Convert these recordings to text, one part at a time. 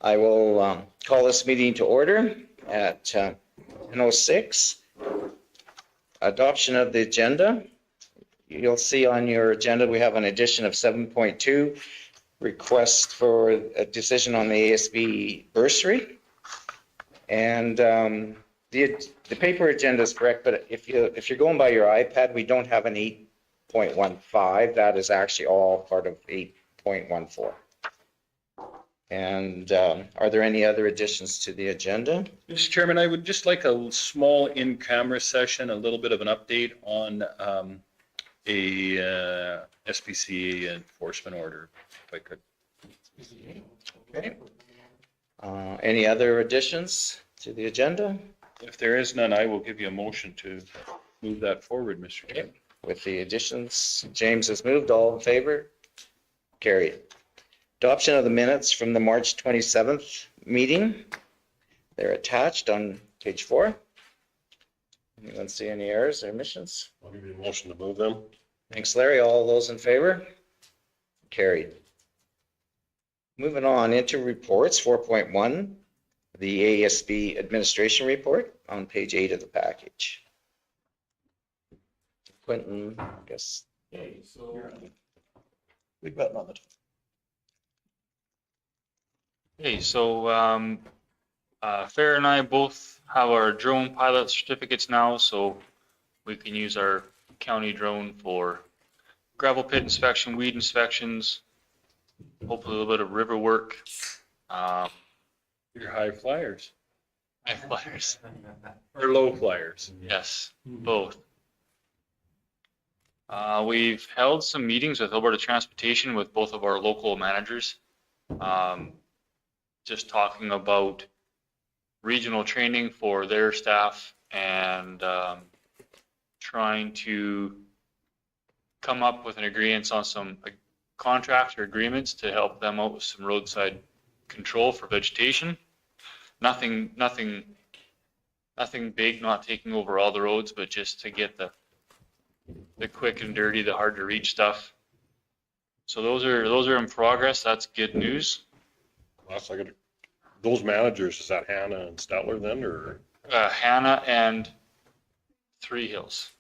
I will call this meeting to order at 10:06. Adoption of the agenda. You'll see on your agenda we have an addition of 7.2, request for a decision on the ASB bursary. And the paper agenda is correct, but if you're going by your iPad, we don't have an 8.15. That is actually all part of 8.14. And are there any other additions to the agenda? Mr. Chairman, I would just like a small in-camera session, a little bit of an update on a SPCA enforcement order, if I could. Okay. Any other additions to the agenda? If there is none, I will give you a motion to move that forward, Mr. Chairman. With the additions, James has moved. All in favor? Carried. Adoption of the minutes from the March 27th meeting. They're attached on page 4. Anyone see any errors or omissions? I'll give you a motion to move them. Thanks, Larry. All those in favor? Carried. Moving on into reports, 4.1, the ASB administration report on page 8 of the package. Quentin, I guess. Okay, so big button on the top. Okay, so Farah and I both have our drone pilot certificates now, so we can use our county drone for gravel pit inspection, weed inspections, hopefully a little bit of river work. Your high flyers High flyers. or low flyers? Yes, both. We've held some meetings with Alberta Transportation with both of our local managers. Just talking about regional training for their staff and trying to come up with an agreement on some contracts or agreements to help them out with some roadside control for vegetation. Nothing big, not taking over all the roads, but just to get the quick and dirty, the hard to reach stuff. So those are in progress. That's good news. Last I got those managers, is that Hannah and Stettler then, or? Hannah and Three Hills.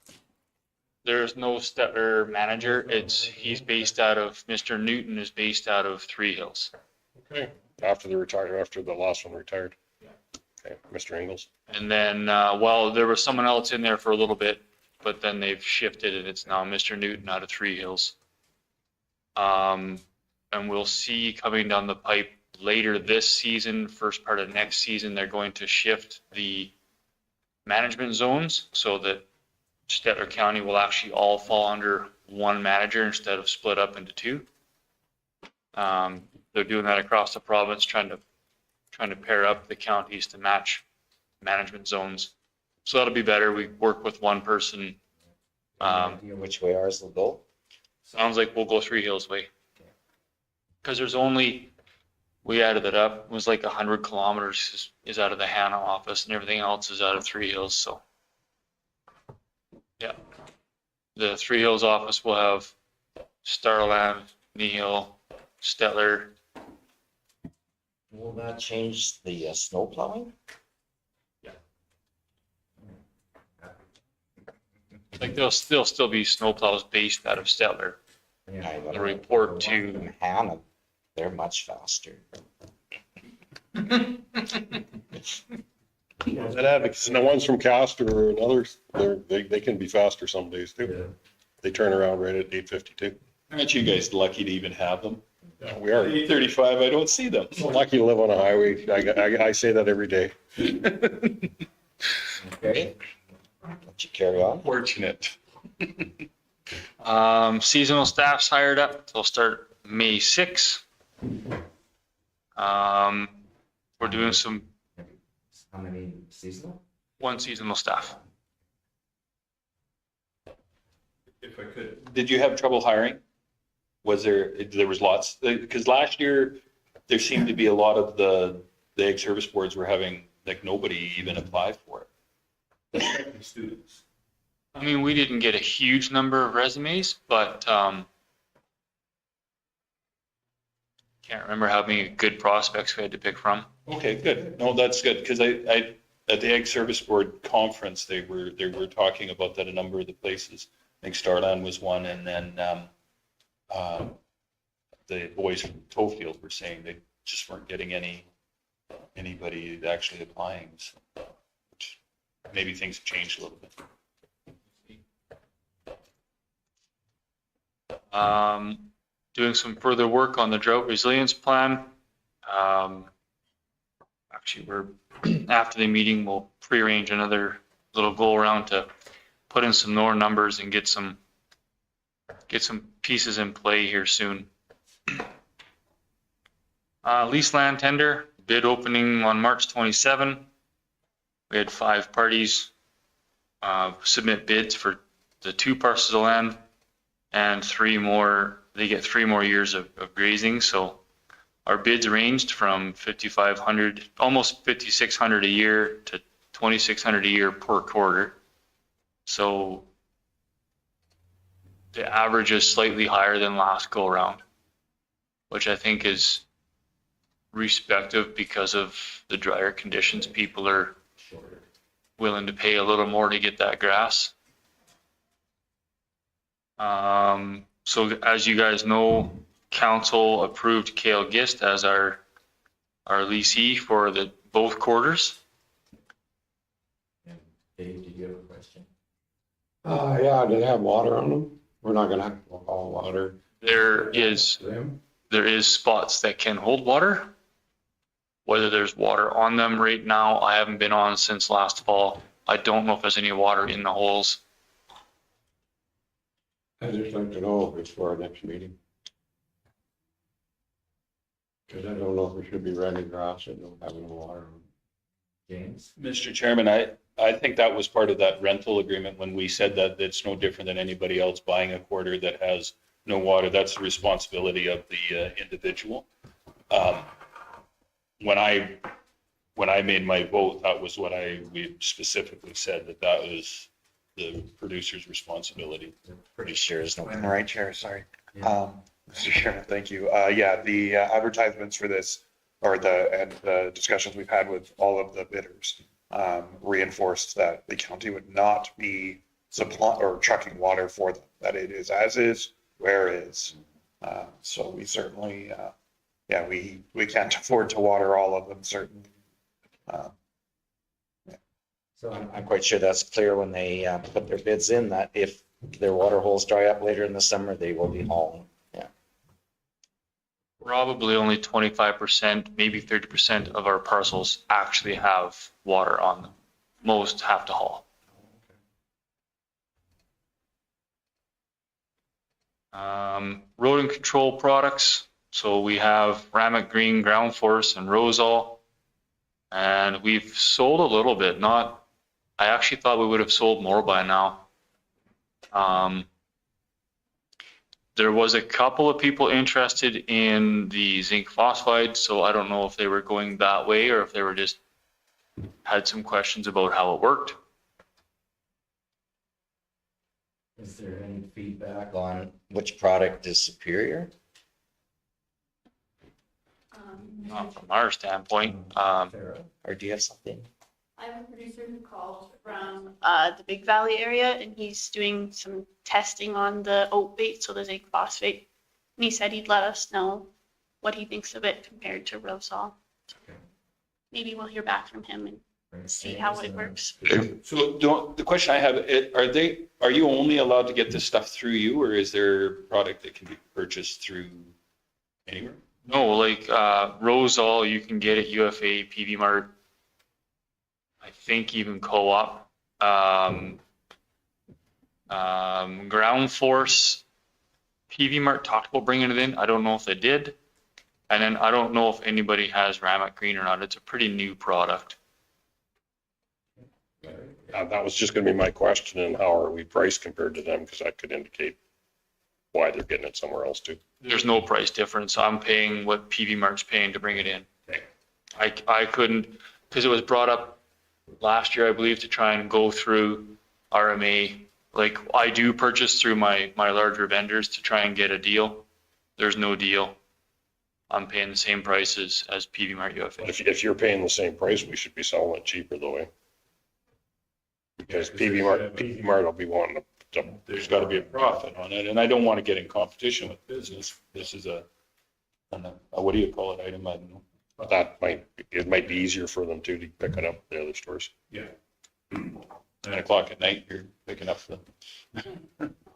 There's no Stettler manager. He's based out of, Mr. Newton is based out of Three Hills. Okay, after the last one retired. Okay, Mr. Ingles. And then, well, there was someone else in there for a little bit, but then they've shifted and it's now Mr. Newton out of Three Hills. And we'll see coming down the pipe later this season, first part of next season, they're going to shift the management zones so that Stettler County will actually all fall under one manager instead of split up into two. They're doing that across the province, trying to pair up the counties to match management zones. So that'll be better. We work with one person. Which way ours will go? Sounds like we'll go Three Hills way. Because there's only, we added it up, it was like 100 kilometers is out of the Hannah office and everything else is out of Three Hills, so. Yeah. The Three Hills office will have Starland, Nehill, Stettler. Will that change the snow plowing? Like there'll still be snowplows based out of Stettler. Yeah, The report to Hannah, they're much faster. Because the ones from Castor and others, they can be faster some days too. Yeah. They turn around right at 8:52. Aren't you guys lucky to even have them? Yeah, we are 8:35, I don't see them. lucky to live on a highway. I say that every day. Okay. Let you carry on. Fortunate. seasonal staff's hired up. They'll start May 6th. We're doing How many seasonal? one seasonal staff. If I could. Did you have trouble hiring? There was lots, because last year there seemed to be a lot of the ag service boards were having, like, nobody even apply for it. Students. I mean, we didn't get a huge number of resumes, but Can't remember how many good prospects we had to pick from. Okay, good. No, that's good, because I, at the Ag Service Board conference, they were talking about that, a number of the places. I think Starland was one, and then the boys from Tofield were saying they just weren't getting anybody actually applying. So, which maybe things have changed a little bit. Doing some further work on the drought resilience plan. Actually, we're after the meeting, we'll prearrange another little go around to put in some more numbers and get some pieces in play here soon. Lease land tender, bid opening on March 27. We had 5 parties submit bids for the 2 parcels of land, and 3 more, they get 3 more years of grazing. So our bids ranged from 5,500, almost 5,600 a year to 2,600 a year per quarter. So the average is slightly higher than last go around, which I think is respective because of the drier conditions. People are willing to pay a little more to get that grass. So as you guys know, council approved Cale Gist as our leasee for the both quarters. Dave, did you have a question? Yeah, do they have water on them? We're not gonna have all water. There is spots that can hold water. Whether there's water on them right now, I haven't been on since last fall. I don't know if there's any water in the holes. I'd just like to know if it's for our next meeting. Cause I don't know if we should be renting grass and don't have no water on. James? Mr. Chairman, I think that was part of that rental agreement when we said that it's no different than anybody else buying a quarter that has no water. That's the responsibility of the individual. When I made my vote, that was what we specifically said, that was the producer's responsibility. Pretty sure there's no. Right, Chair, sorry. Yeah. Mr. Chairman, thank you. Yeah, the advertisements for this, or the discussions we've had with all of the bidders, reinforced that the county would not be supplying or trucking water for them, that it is as is, where is. So we certainly, yeah, we can't afford to water all of them, certainly. So I'm quite sure that's clear when they put their bids in, that if their water holes dry up later in the summer, they will be hauling. Yeah. Probably only 25%, maybe 30% of our parcels actually have water on them. Most have to haul. Road and control products. So we have Ramet Green, Ground Force, and Rosal. And we've sold a little bit. I actually thought we would have sold more by now. There was a couple of people interested in the zinc phosphide, so I don't know if they were going that way or if they were just had some questions about how it worked. is there any feedback? On which product is superior? Not from our standpoint. Farrah? Or do you have something? I have a producer who called from the Big Valley area, and he's doing some testing on the oat bait, so the zinc phosphate. And he said he'd let us know what he thinks of it compared to Rosal. Okay. Maybe we'll hear back from him and see how it works. So the question I have, are you only allowed to get this stuff through you, or is there product that can be purchased through anywhere? No, like Rosal, you can get at UFA, PV Mart, I think even Co-op. Ground Force, PV Mart talked about bringing it in. I don't know if they did. And then I don't know if anybody has Ramet Green or not. It's a pretty new product. That was just gonna be my question, and how are we priced compared to them? Because that could indicate why they're getting it somewhere else too. There's no price difference. I'm paying what PV Mart's paying to bring it in. I couldn't, because it was brought up last year, I believe, to try and go through RMA. Like I do purchase through my larger vendors to try and get a deal. There's no deal. I'm paying the same prices as PV Mart But UFA. if you're paying the same price, we should be selling it cheaper though, eh? Because PV Mart will be wanting to, There's got to be a profit on it, and I don't want to get in competition with business. This is a what do you call it, item? I don't know. it might be easier for them to pick it up at the other stores. Yeah. 9 o'clock at night, you're picking up the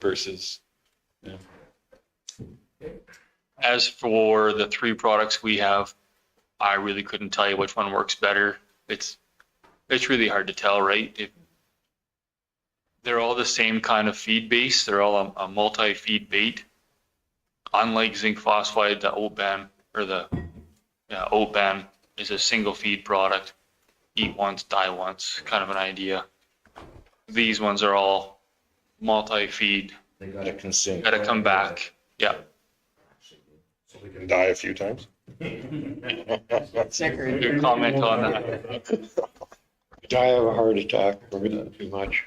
versus, yeah. As for the 3 products we have, I really couldn't tell you which one works better. It's really hard to tell, right? They're all the same kind of feed base. They're all a multi-feed bait. Unlike zinc phosphide, the oat ban is a single feed product. Eat once, die once, kind of an idea. These ones are all multi-feed. They Gotta consume. Got to come back. Yeah. So we can die a few times. Good comment on that. Die of a heart attack, we're getting too much.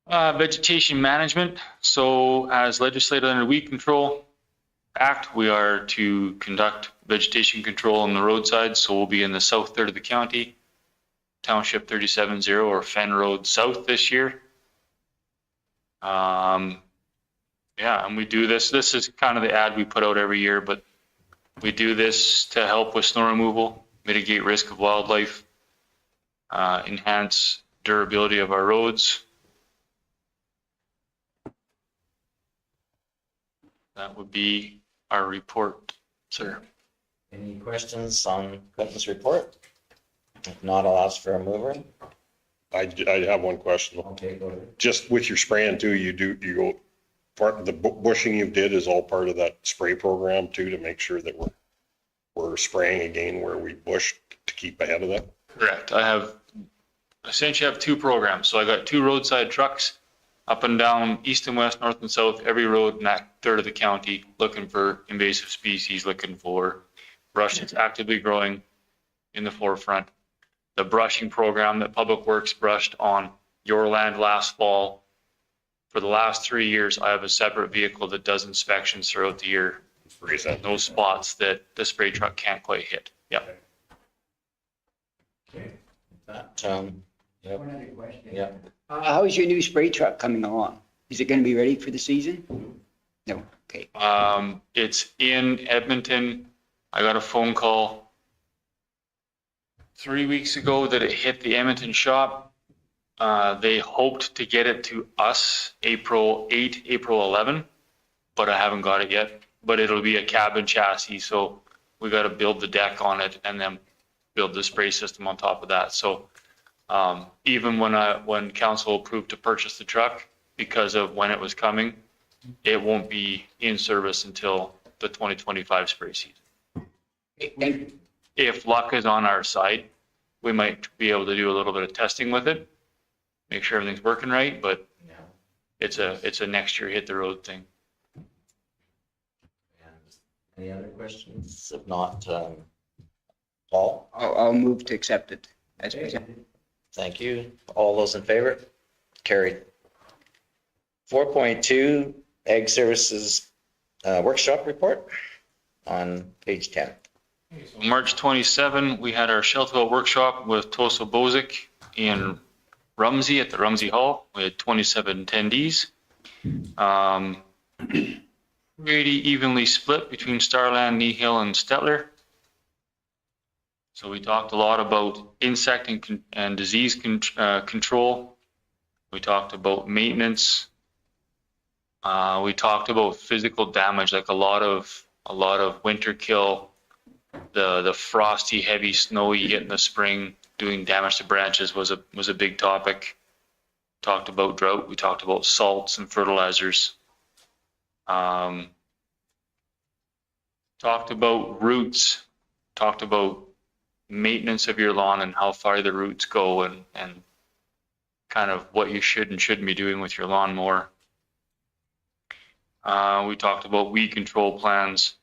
Vegetation management. So as legislated under Weed Control Act, we are to conduct vegetation control on the roadside. So we'll be in the south third of the county, Township 370 or Fen Road South this year. Yeah, and we do this. This is kind of the ad we put out every year, but we do this to help with snow removal, mitigate risk of wildlife, enhance durability of our roads. That would be our report, sir. Any questions on Clinton's report? If not, I'll ask for a mover. I have one question. Okay, go ahead. Just with your spraying too, you go, part of the bushing you did is all part of that spray program too, to make sure that we're spraying again where we bushed to keep ahead of that? Correct. I essentially have 2 programs. So I got 2 roadside trucks up and down, east and west, north and south, every road in that third of the county, looking for invasive species, looking for brush that's actively growing in the forefront. The brushing program that Public Works brushed on your land last fall. For the last 3 years, I have a separate vehicle that does inspections throughout the year. Those spots that the spray truck can't quite hit. Yeah. Okay. That, yep, One other question. yep. How is your new spray truck coming along? Is it going to be ready for the season? No, okay. It's in Edmonton. I got a phone call 3 weeks ago that it hit the Edmonton shop. They hoped to get it to us April 8, April 11, but I haven't got it yet. But it'll be a cabin chassis, so we got to build the deck on it and then build the spray system on top of that. So even when council approved to purchase the truck, because of when it was coming, it won't be in service until the 2025 spray season. And If luck is on our side, we might be able to do a little bit of testing with it, make sure everything's working right, but Yeah. it's a next year hit the road thing. And any other questions? If not, Paul, I'll move to accept it as Okay. presented. thank you. All those in favor? Carried. 4.2, Ag Services Workshop Report on page 10. So March 27, we had our Shelterville workshop with Tosa Bozic in Rumsey at the Rumsey Hall. We had 27 attendees. Pretty evenly split between Starland, Nehill, and Stettler. So we talked a lot about insect and disease control. We talked about maintenance. We talked about physical damage, like a lot of winter kill, the frosty, heavy snow you get in the spring doing damage to branches was a big topic. Talked about drought. We talked about salts and fertilizers. Talked about roots. Talked about maintenance of your lawn and how far the roots go and kind of what you should and shouldn't be doing with your lawnmower. We talked about weed control plans.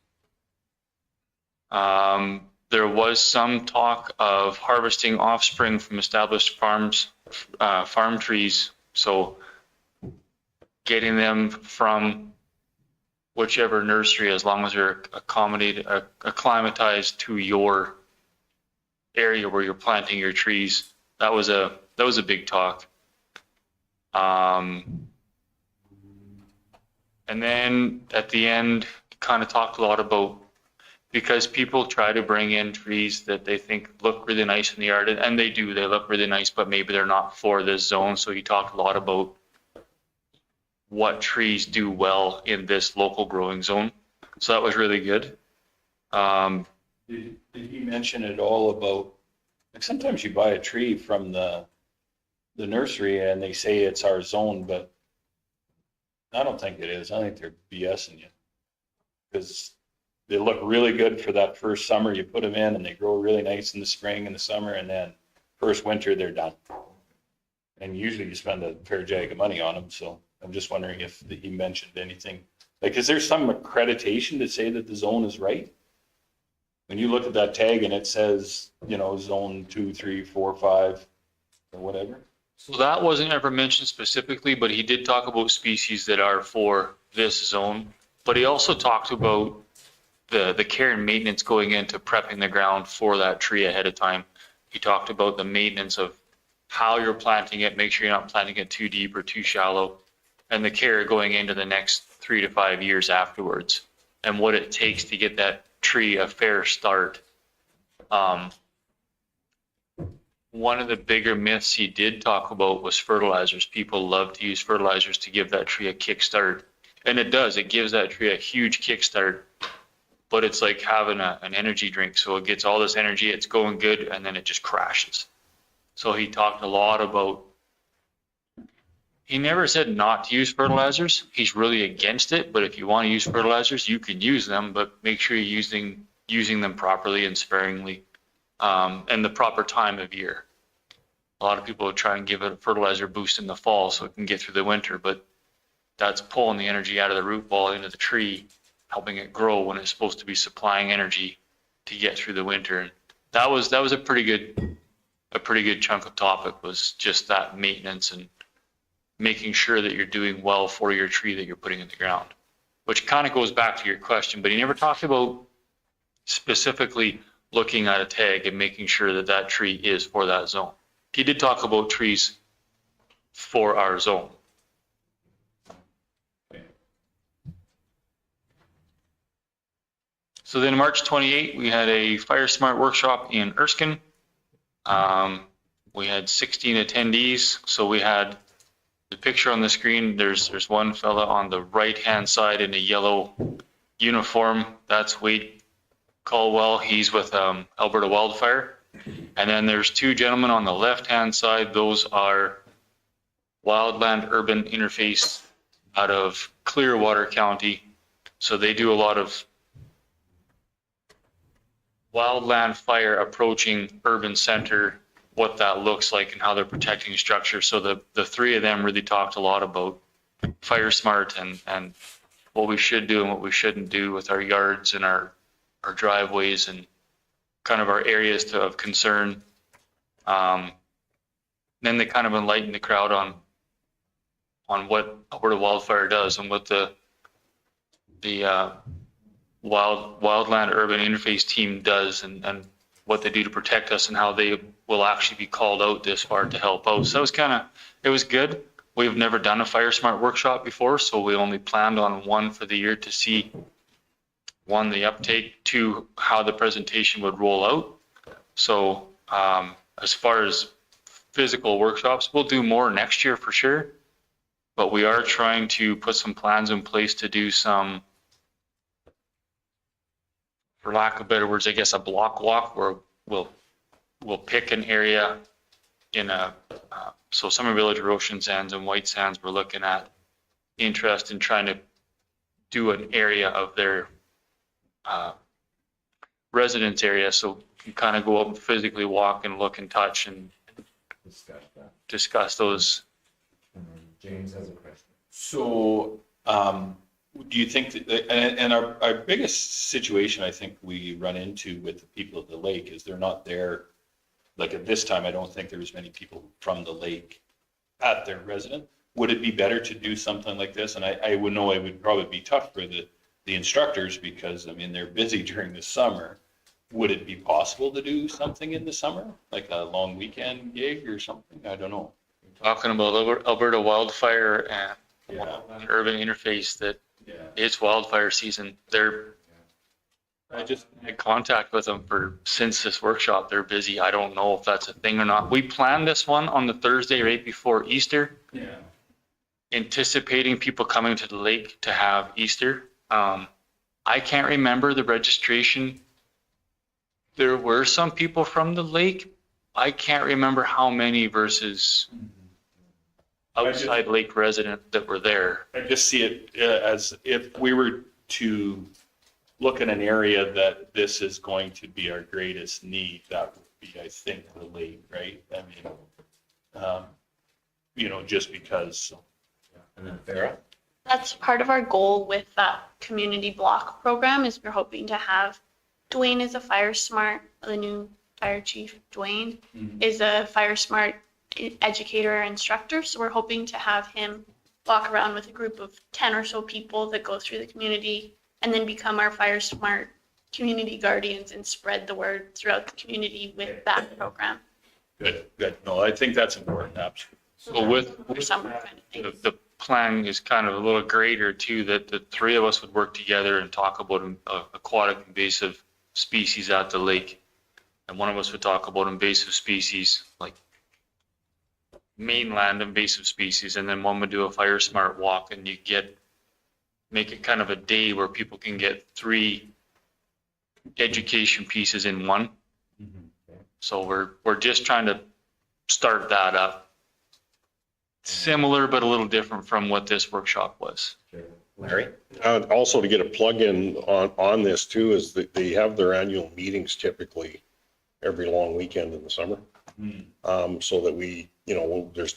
There was some talk of harvesting offspring from established farms, farm trees. So getting them from whichever nursery, as long as they're acclimatized to your area where you're planting your trees. That was a big talk. And then at the end, kind of talked a lot about, because people try to bring in trees that they think look really nice in the yard, and they do, they look really nice, but maybe they're not for this zone. So he talked a lot about what trees do well in this local growing zone. So that was really good. Did he mention at all about, like, sometimes you buy a tree from the nursery and they say it's our zone, but I don't think it is. I think they're BSing you. Because they look really good for that first summer. You put them in and they grow really nice in the spring and the summer, and then first winter they're done. And usually you spend a fair jag of money on them. So I'm just wondering if he mentioned anything. Like, is there some accreditation to say that the zone is right? When you look at that tag and it says, you know, zone 2, 3, 4, 5, or whatever. So that wasn't ever mentioned specifically, but he did talk about species that are for this zone. But he also talked about the care and maintenance going into prepping the ground for that tree ahead of time. He talked about the maintenance of how you're planting it, make sure you're not planting it too deep or too shallow, and the care going into the next 3 to 5 years afterwards, and what it takes to get that tree a fair start. One of the bigger myths he did talk about was fertilizers. People love to use fertilizers to give that tree a kickstart, and it does. It gives that tree a huge kickstart, but it's like having an energy drink. So it gets all this energy, it's going good, and then it just crashes. So he talked a lot about, he never said not to use fertilizers. He's really against it, but if you want to use fertilizers, you can use them, but make sure you're using them properly and sparingly, and the proper time of year. A lot of people try and give it a fertilizer boost in the fall so it can get through the winter, but that's pulling the energy out of the root ball into the tree, helping it grow when it's supposed to be supplying energy to get through the winter. And that was a pretty good chunk of topic, was just that maintenance and making sure that you're doing well for your tree that you're putting in the ground, which kind of goes back to your question, but he never talked about specifically looking at a tag and making sure that that tree is for that zone. He did talk about trees for our zone. So then March 28, we had a Fire Smart workshop in Erskine. We had 16 attendees. So we had the picture on the screen. There's one fella on the right-hand side in a yellow uniform. That's Wade Caldwell. He's with Alberta Wildfire. And then there's two gentlemen on the left-hand side. Those are Wildland Urban Interface out of Clearwater County. So they do a lot of wildland fire approaching urban center, what that looks like and how they're protecting structure. So the three of them really talked a lot about Fire Smart and what we should do and what we shouldn't do with our yards and our driveways and kind of our areas of concern. Then they kind of enlightened the crowd on what Alberta Wildfire does and what the Wildland Urban Interface team does and what they do to protect us and how they will actually be called out this far to help out. So it was good. We've never done a Fire Smart workshop before, so we only planned on one for the year to see, one, the uptake, two, how the presentation would roll out. So as far as physical workshops, we'll do more next year for sure, but we are trying to put some plans in place to do some, for lack of better words, I guess a block walk where we'll pick an area in so Summer Village or Ocean Sands and White Sands, we're looking at interest in trying to do an area of their residence area. So you kind of go up and physically walk and look and touch and Discuss that. discuss those. And then James has a question. So, do you think that, and our biggest situation I think we run into with the people at the lake is they're not there. Like at this time, I don't think there was many people from the lake at their residence. Would it be better to do something like this? And I would know it would probably be tough for the the instructors, because I mean, they're busy during the summer. Would it be possible to do something in the summer, like a long weekend gig or something? I don't know. Talking about Alberta wildfire and Yeah. urban interface, that Yeah. it's wildfire season. They're I just, in contact with them since this workshop. They're busy. I don't know if that's a thing or not. We planned this one on the Thursday right before Easter, yeah. anticipating people coming to the lake to have Easter. I can't remember the registration. There were some people from the lake. I can't remember how many versus outside lake resident that were there. I just see it as if we were to look at an area that this is going to be our greatest need, that would be, I think, the lake, right? I mean, you know, just because. And then Farah? That's part of our goal with that community block program is we're hoping to have Dwayne is a fire smart, the new fire chief, Dwayne is a fire smart educator instructor. So we're hoping to have him walk around with a group of 10 or so people that go through the community and then become our fire smart community guardians and spread the word throughout the community with that program. Good, good. No, I think that's important, absolutely. So with For summer kind of things. the plan is kind of a little greater too, that the three of us would work together and talk about aquatic invasive species at the lake. And one of us would talk about invasive species, like mainland invasive species, and then one would do a fire smart walk, and you make it kind of a day where people can get 3 education pieces in one. So we're just trying to start that up. Similar, but a little different from what this workshop was. Larry? Also to get a plug in on this too, is that they have their annual meetings typically every long weekend in the summer. So that we, you know, there's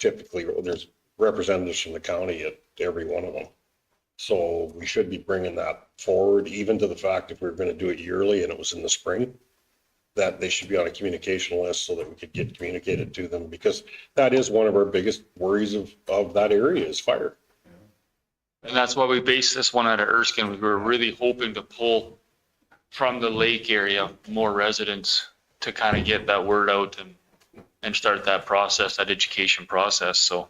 representatives from the county at every one of them. So we should be bringing that forward, even to the fact if we were going to do it yearly and it was in the spring, that they should be on a communication list so that we could get communicated to them, because that is one of our biggest worries of that area is fire. And that's why we based this one out of Erskine. We were really hoping to pull from the lake area more residents to kind of get that word out and start that process, that education process. So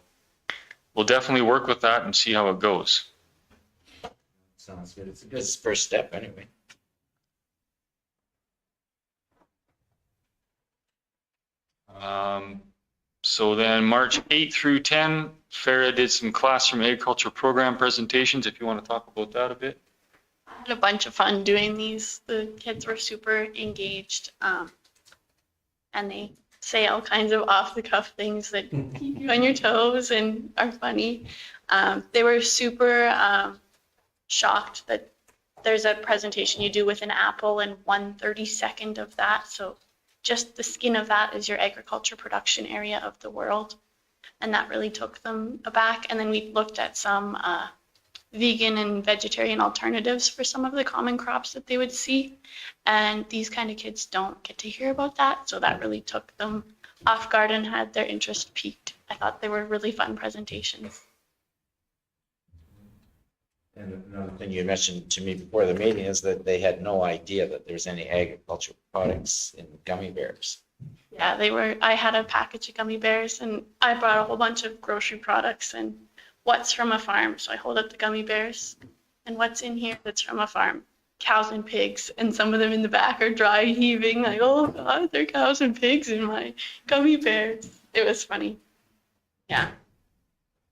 we'll definitely work with that and see how it goes. Sounds good. It's a good, It's the first step anyway. So then March 8 through 10, Farah did some classroom agriculture program presentations, if you want to talk about that a bit. I had a bunch of fun doing these. The kids were super engaged, and they say all kinds of off the cuff things that keep you on your toes and are funny. They were super shocked that there's a presentation you do with an apple and 1/32 of that. So just the skin of that is your agriculture production area of the world. And that really took them aback. And then we looked at some vegan and vegetarian alternatives for some of the common crops that they would see. And these kind of kids don't get to hear about that. So that really took them off guard and had their interest piqued. I thought they were really fun presentations. And another thing you mentioned to me before the meeting is that they had no idea that there's any agricultural products in gummy bears. Yeah, I had a package of gummy bears and I brought a whole bunch of grocery products and what's from a farm. So I hold up the gummy bears and what's in here that's from a farm. Cows and pigs, and some of them in the back are dry heaving like, oh God, there are cows and pigs in my gummy bears. It was funny. Yeah.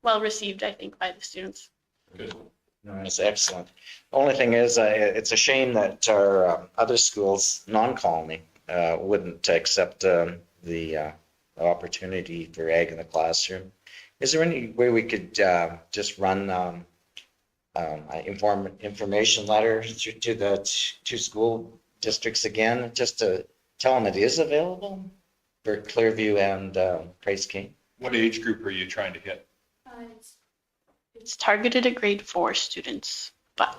Well received, I think, by the students. Good. No, that's excellent. Only thing is, it's a shame that our other schools, non-colony, wouldn't accept the opportunity for ag in the classroom. Is there any way we could just run information letter to the 2 school districts again, just to tell them it is available for Clearview and Price King? What age group are you trying to hit? It's targeted at grade 4 students, but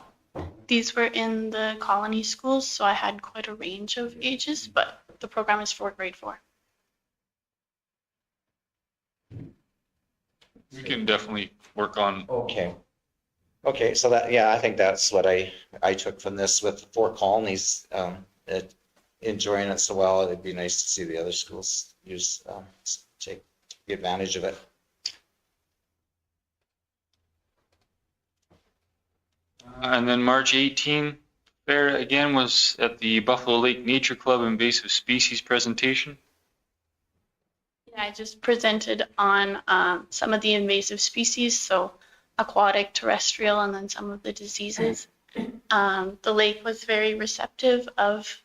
these were in the colony schools, so I had quite a range of ages, but the program is for grade 4. We can definitely work on Okay. Okay, so that, yeah, I think that's what I took from this with Fort Colony's, enjoying it so well. It'd be nice to see the other schools use, take advantage of it. And then March 18, fair again was at the Buffalo Lake Nature Club invasive species presentation. Yeah, I just presented on some of the invasive species, so aquatic, terrestrial, and then some of the diseases. The lake was very receptive of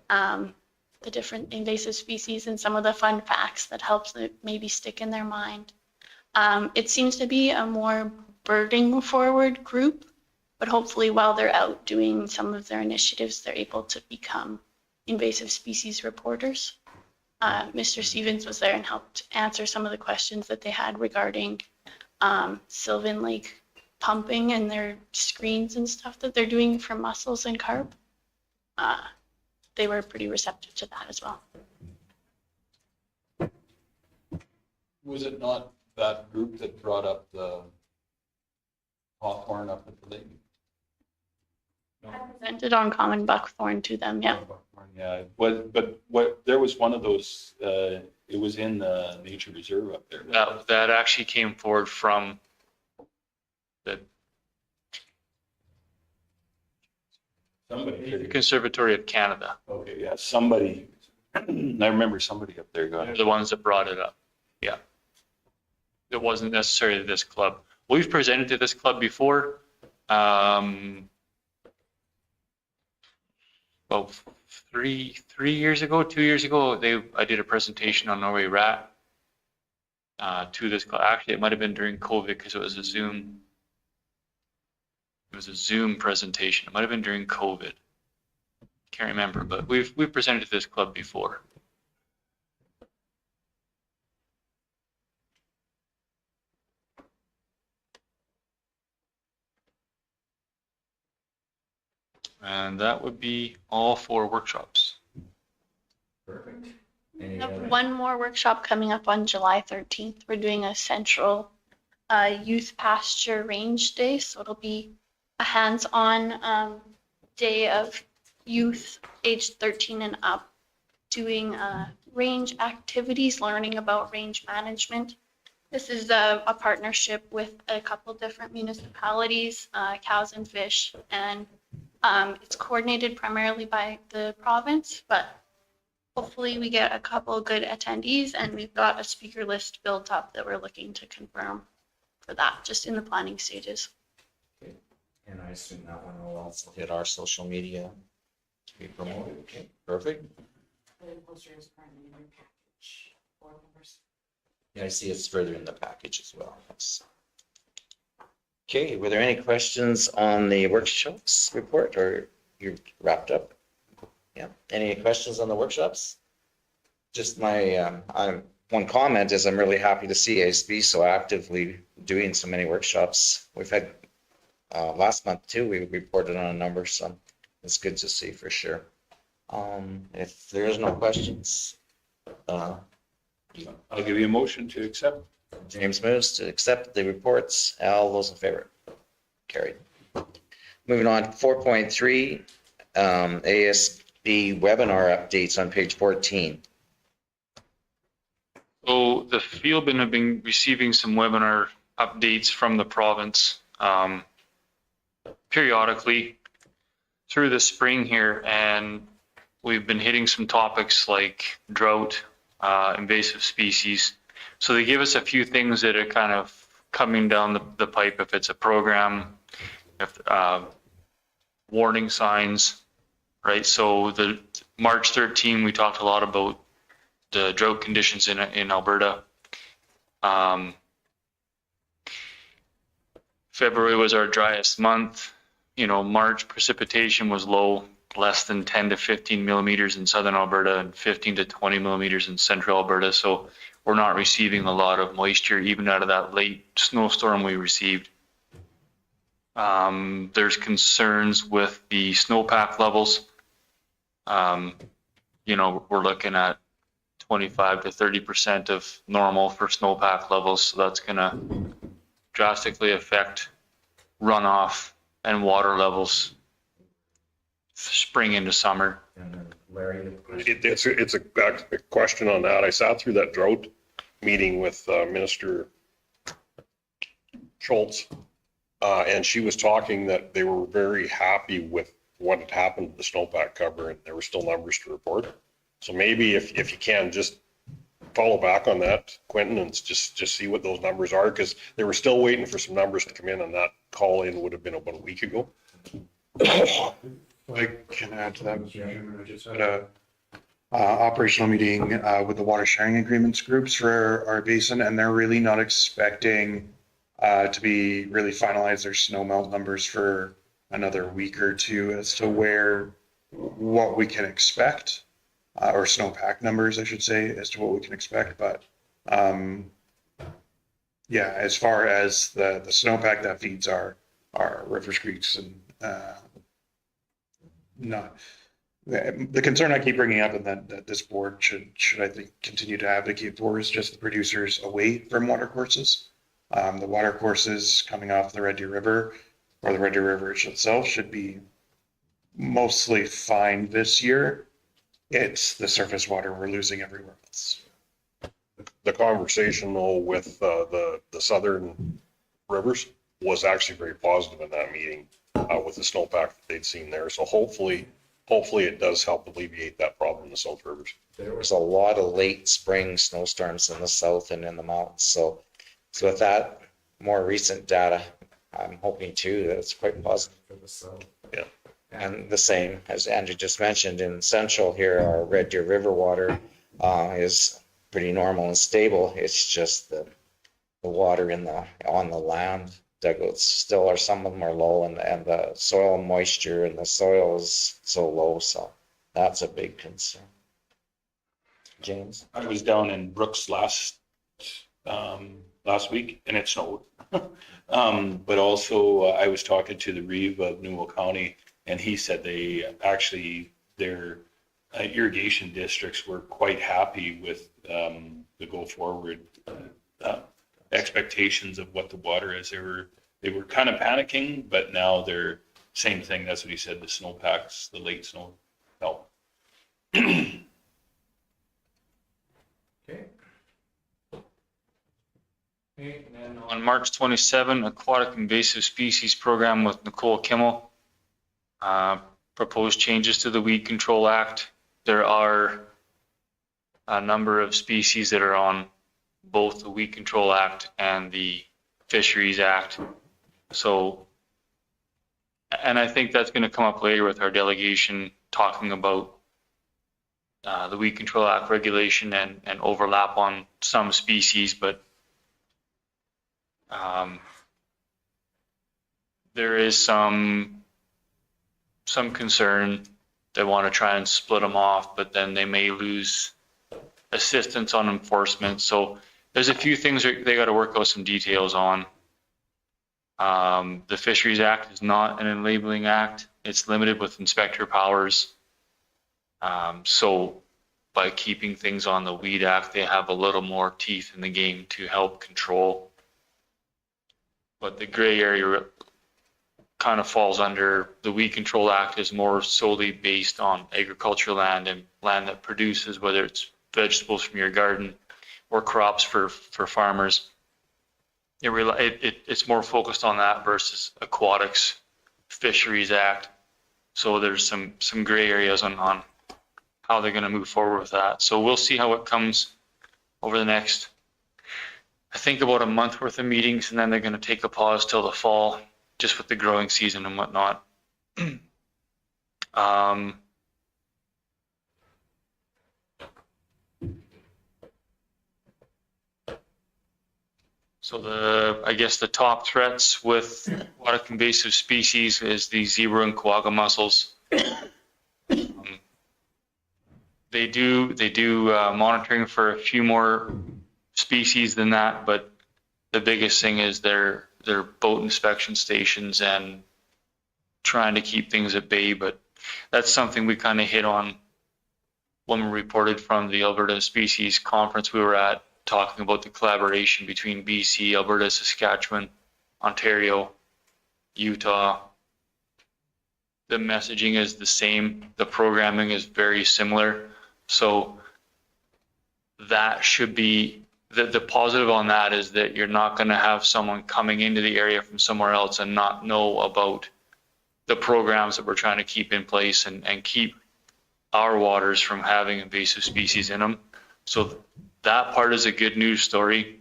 the different invasive species and some of the fun facts that helps it maybe stick in their mind. It seems to be a more birding forward group, but hopefully while they're out doing some of their initiatives, they're able to become invasive species reporters. Mr. Stevens was there and helped answer some of the questions that they had regarding Sylvan Lake pumping and their screens and stuff that they're doing for mussels and carp. They were pretty receptive to that as well. Was it not that group that brought up the hawthorn up at the lake? I presented on common buckthorn to them, yeah. Yeah, there was one of those, it was in the nature reserve up there. That actually came forward from the Somebody. Conservatory of Canada. Okay, yeah, somebody, I remember somebody up there got They're it. the ones that brought it up. Yeah. It wasn't necessarily this club. We've presented to this club before. About 3 years ago, 2 years ago, I did a presentation on Norway rat to this club. Actually, it might have been during COVID because it was a Zoom. It was a Zoom presentation. It might have been during COVID. Can't remember, but we've presented to this club before. And that would be all 4 workshops. Perfect. We Any have other? one more workshop coming up on July 13th. We're doing a central youth pasture range day, so it'll be a hands-on day of youth aged 13 and up doing range activities, learning about range management. This is a partnership with a couple different municipalities, Cows and Fish, and it's coordinated primarily by the province, but hopefully we get a couple good attendees, and we've got a speaker list built up that we're looking to confirm for that, just in the planning stages. And I assume that one will also hit our social media to be promoted. Okay, perfect. Yeah, I see it's further in the package as well. Yes. Okay, were there any questions on the workshops report, or you wrapped up? Yeah, any questions on the workshops? Just my, one comment is I'm really happy to see ASB so actively doing so many workshops. We've had, last month too, we reported on a number, so it's good to see for sure. If there is no questions, I'll give you a motion to accept. James moves to accept the reports. All those in favor? Carried. Moving on, 4.3, ASB webinar updates on page 14. So the Fieldman have been receiving some webinar updates from the province periodically through the spring here, and we've been hitting some topics like drought, invasive species. So they give us a few things that are kind of coming down the pipe, if it's a program, if warning signs, right? So the March 13, we talked a lot about the drought conditions in Alberta. February was our driest month. You know, March precipitation was low, less than 10 to 15 millimeters in southern Alberta and 15 to 20 millimeters in central Alberta. So we're not receiving a lot of moisture even out of that late snowstorm we received. There's concerns with the snowpack levels. You know, we're looking at 25 to 30% of normal for snowpack levels. So that's going to drastically affect runoff and water levels spring into summer. And then Larry. It's a question on that. I sat through that drought meeting with Minister Schultz, and she was talking that they were very happy with what had happened to the snowpack cover, and there were still numbers to report. So maybe if you can just follow back on that, Quentin, and just see what those numbers are, because they were still waiting for some numbers to come in, and that call in would have been about a week ago. I can add to that, Mr. Chairman. I just had a operational meeting with the water sharing agreements groups for our basin, and they're really not expecting to be really finalize their snow melt numbers for another week or two as to what we can expect, or snowpack numbers, I should say, as to what we can expect. But yeah, as far as the snowpack that feeds our rivers, creeks, and not the concern I keep bringing up, and that this board should I think continue to advocate for, is just the producers away from water courses. The water courses coming off the Red Deer River, or the Red Deer River itself, should be mostly fine this year. It's the surface water we're losing everywhere else. The conversation though with the southern rivers was actually very positive in that meeting with the snowpack that they'd seen there. So hopefully it does help alleviate that problem in the south rivers. There was a lot of late spring snowstorms in the south and in the mountains. So with that more recent data, I'm hoping too that it's quite positive. For the south. Yeah. And the same, as Andrew just mentioned, in central here, our Red Deer River water is pretty normal and stable. It's just the water on the land dugouts still are, some of them are low, and the soil moisture in the soil is so low. So that's a big concern. James? I was down in Brooks last week and it snowed. But also I was talking to the Reeve of Newell County, and he said their irrigation districts were quite happy with the go forward expectations of what the water is. They were kind of panicking, but now they're same thing. That's what he said. The snowpacks, the late snow help. Okay. Okay, and then On March 27, Aquatic Invasive Species Program with Nicole Kimmel. Proposed changes to the Weed Control Act. There are a number of species that are on both the Weed Control Act and the Fisheries Act. So, and I think that's going to come up later with our delegation talking about the Weed Control Act regulation and overlap on some species, but there is some concern. They want to try and split them off, but then they may lose assistance on enforcement. So there's a few things they got to work out some details on. The Fisheries Act is not an enabling act. It's limited with inspector powers. So by keeping things on the Weed Act, they have a little more teeth in the game to help control. But the gray area kind of falls under the Weed Control Act, is more solely based on agricultural land and land that produces, whether it's vegetables from your garden or crops for farmers. It's more focused on that versus Aquatics Fisheries Act. So there's some gray areas on how they're going to move forward with that. So we'll see how it comes over the next, I think, about a month worth of meetings, and then they're going to take a pause till the fall, just with the growing season and whatnot. So I guess the top threats with aquatic invasive species is the zebra and quagga mussels. They do monitoring for a few more species than that, but the biggest thing is their boat inspection stations and trying to keep things at bay. But that's something we kind of hit on when we reported from the Alberta Species Conference we were at, talking about the collaboration between BC, Alberta, Saskatchewan, Ontario, Utah. The messaging is the same. The programming is very similar. So that should be, the positive on that is that you're not going to have someone coming into the area from somewhere else and not know about the programs that we're trying to keep in place and keep our waters from having invasive species in them. So that part is a good news story.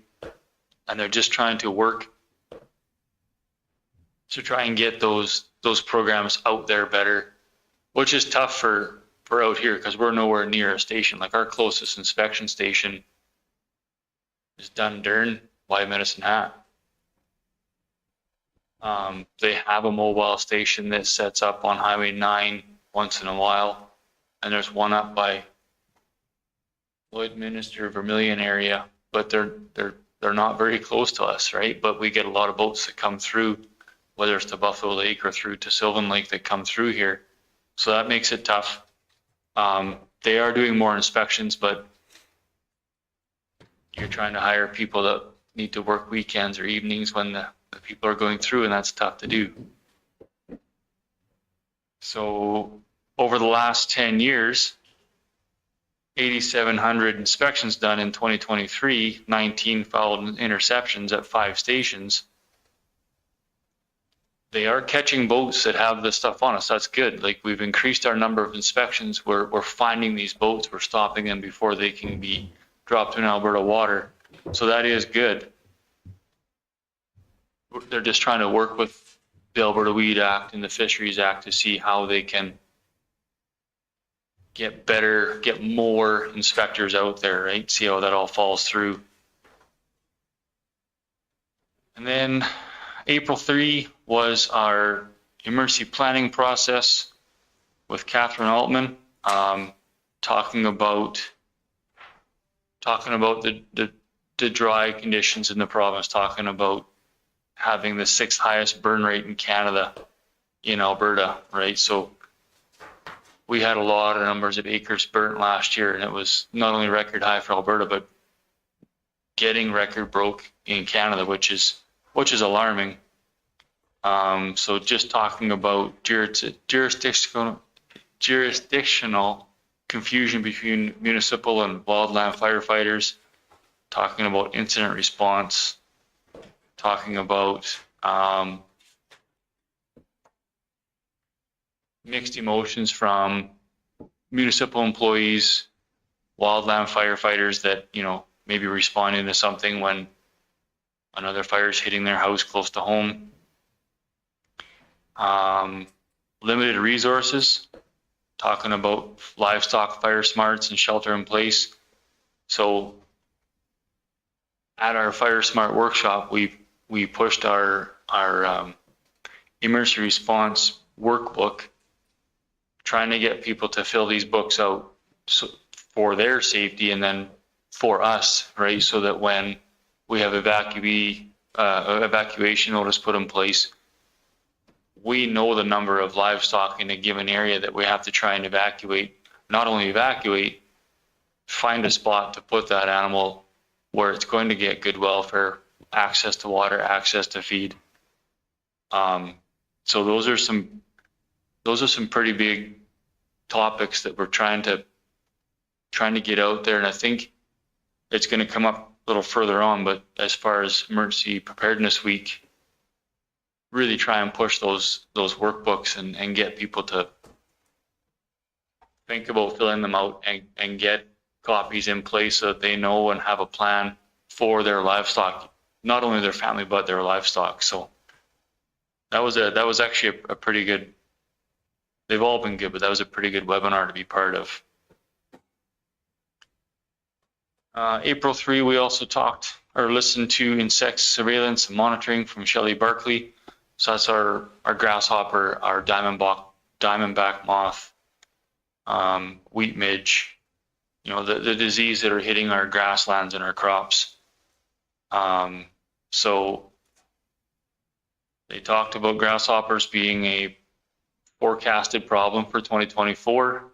And they're just trying to work to try and get those programs out there better, which is tough for out here because we're nowhere near a station. Like our closest inspection station is Dundurn, White Medicine Hat. They have a mobile station that sets up on Highway 9 once in a while, and there's one up by Lloydminster, Vermilion area, but they're not very close to us, right? But we get a lot of boats that come through, whether it's to Buffalo Lake or through to Sylvan Lake, that come through here. So that makes it tough. They are doing more inspections, but you're trying to hire people that need to work weekends or evenings when the people are going through, and that's tough to do. So over the last 10 years, 8,700 inspections done in 2023, 19 fouled interceptions at 5 stations. They are catching boats that have this stuff on us. That's good. Like, we've increased our number of inspections. We're finding these boats. We're stopping them before they can be dropped in Alberta water. So that is good. They're just trying to work with the Alberta Weed Act and the Fisheries Act to see how they can get more inspectors out there, right? See how that all falls through. And then April 3 was our emergency planning process with Catherine Altman, talking about the dry conditions in the province, talking about having the 6th highest burn rate in Canada in Alberta, right? So we had a lot of numbers of acres burnt last year, and it was not only record high for Alberta, but getting record broke in Canada, which is alarming. So just talking about jurisdictional confusion between municipal and wildland firefighters, talking about incident response, talking about mixed emotions from municipal employees, wildland firefighters that, maybe responding to something when another fire is hitting their house close to home. Limited resources, talking about livestock fire smarts and shelter in place. So at our Fire Smart workshop, we pushed our emergency response workbook, trying to get people to fill these books out for their safety and then for us, right? So that when we have evacuation notice put in place, we know the number of livestock in a given area that we have to try and evacuate. Not only evacuate, find a spot to put that animal where it's going to get good welfare, access to water, access to feed. So those are some pretty big topics that we're trying to get out there. And I think it's going to come up a little further on, but as far as Emergency Preparedness Week, really try and push those workbooks and get people to think about filling them out and get copies in place so that they know and have a plan for their livestock, not only their family, but their livestock. So that was actually a pretty good, they've all been good, but that was a pretty good webinar to be part of. April 3, we also listened to insect surveillance and monitoring from Shelley Barkley. So that's our grasshopper, our diamondback moth, wheat midge, the disease that are hitting our grasslands and our crops. So they talked about grasshoppers being a forecasted problem for 2024.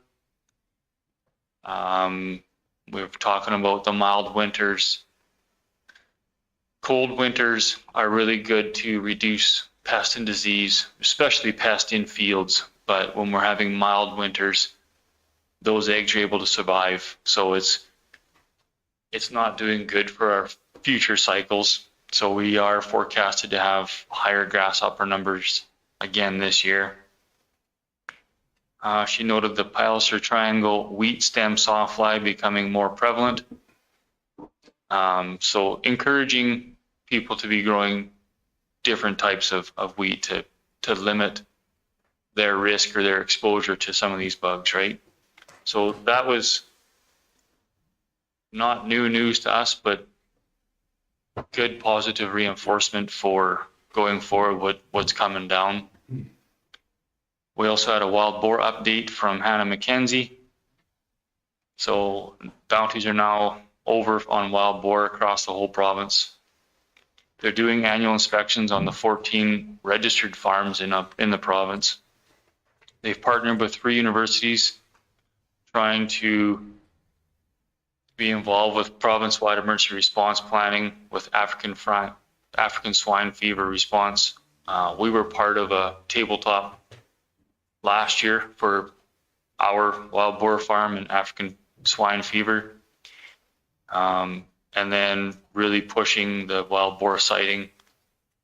We were talking about the mild winters. Cold winters are really good to reduce pest and disease, especially pest in fields. But when we're having mild winters, those eggs are able to survive. So it's not doing good for our future cycles. So we are forecasted to have higher grasshopper numbers again this year. She noted the Palliser triangle wheat stem sawfly becoming more prevalent. So encouraging people to be growing different types of wheat to limit their risk or their exposure to some of these bugs, right? So that was not new news to us, but good positive reinforcement for going forward what's coming down. We also had a wild boar update from Hannah McKenzie. So bounties are now over on wild boar across the whole province. They're doing annual inspections on the 14 registered farms in the province. They've partnered with 3 universities trying to be involved with province-wide emergency response planning with African swine fever response. We were part of a tabletop last year for our wild boar farm and African swine fever. And then really pushing the wild boar sighting.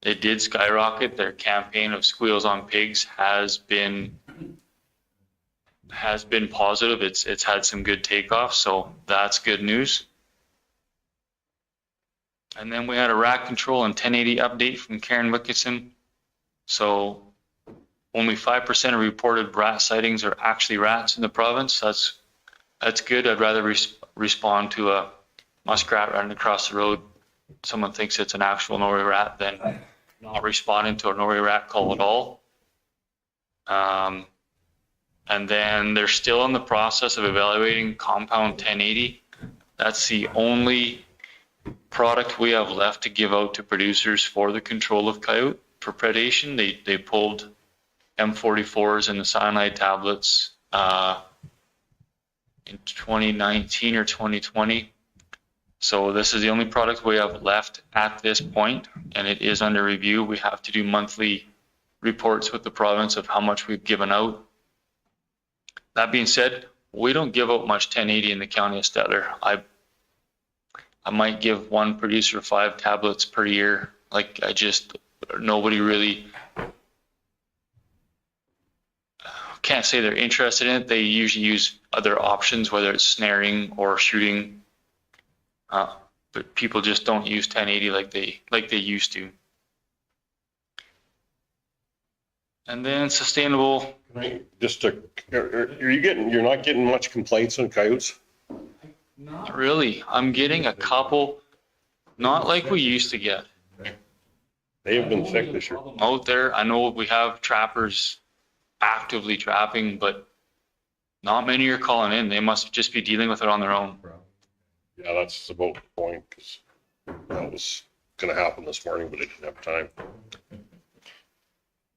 It did skyrocket. Their campaign of squeals on pigs has been positive. It's had some good takeoff, so that's good news. And then we had a rat control and 1080 update from Karen Wickinson. So only 5% of reported rat sightings are actually rats in the province. That's good. I'd rather respond to a muskrat running across the road. Someone thinks it's an actual Norway rat than not responding to a Norway rat call at all. And then they're still in the process of evaluating compound 1080. That's the only product we have left to give out to producers for the control of coyote for predation. They pulled M44s and the cyanide tablets in 2019 or 2020. So this is the only product we have left at this point, and it is under review. We have to do monthly reports with the province of how much we've given out. That being said, we don't give out much 1080 in the county of Stettler. I might give one producer 5 tablets per year. Like nobody really can't say they're interested in it. They usually use other options, whether it's snaring or shooting. But people just don't use 1080 like they used to. And then sustainable. You're not getting much complaints on coyotes? Not really. I'm getting a couple, not like we used to get. They have been sick this year. Out there, I know we have trappers actively trapping, but not many are calling in. They must just be dealing with it on their own. Yeah, that's about the point, because that was going to happen this morning, but I didn't have time.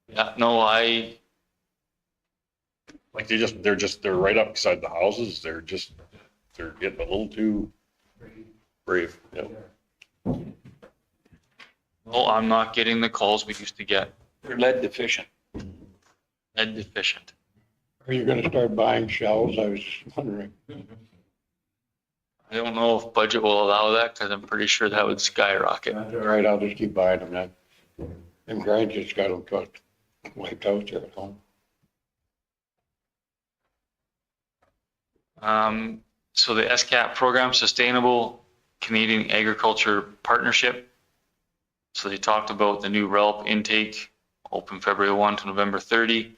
Yeah, no, Like they're right up beside the houses. They're getting a little too brave. Yeah. no, I'm not getting the calls we used to get. They're lead deficient. Lead deficient. Are you gonna start buying shells? I was just wondering. I don't know if budget will allow that because I'm pretty sure that would skyrocket. All right, I'll just keep buying them then. Them grinds just got them cooked, wiped out there at home. So the SCAP program, Sustainable Canadian Agriculture Partnership. So they talked about the new RELP intake, open February 1 to November 30.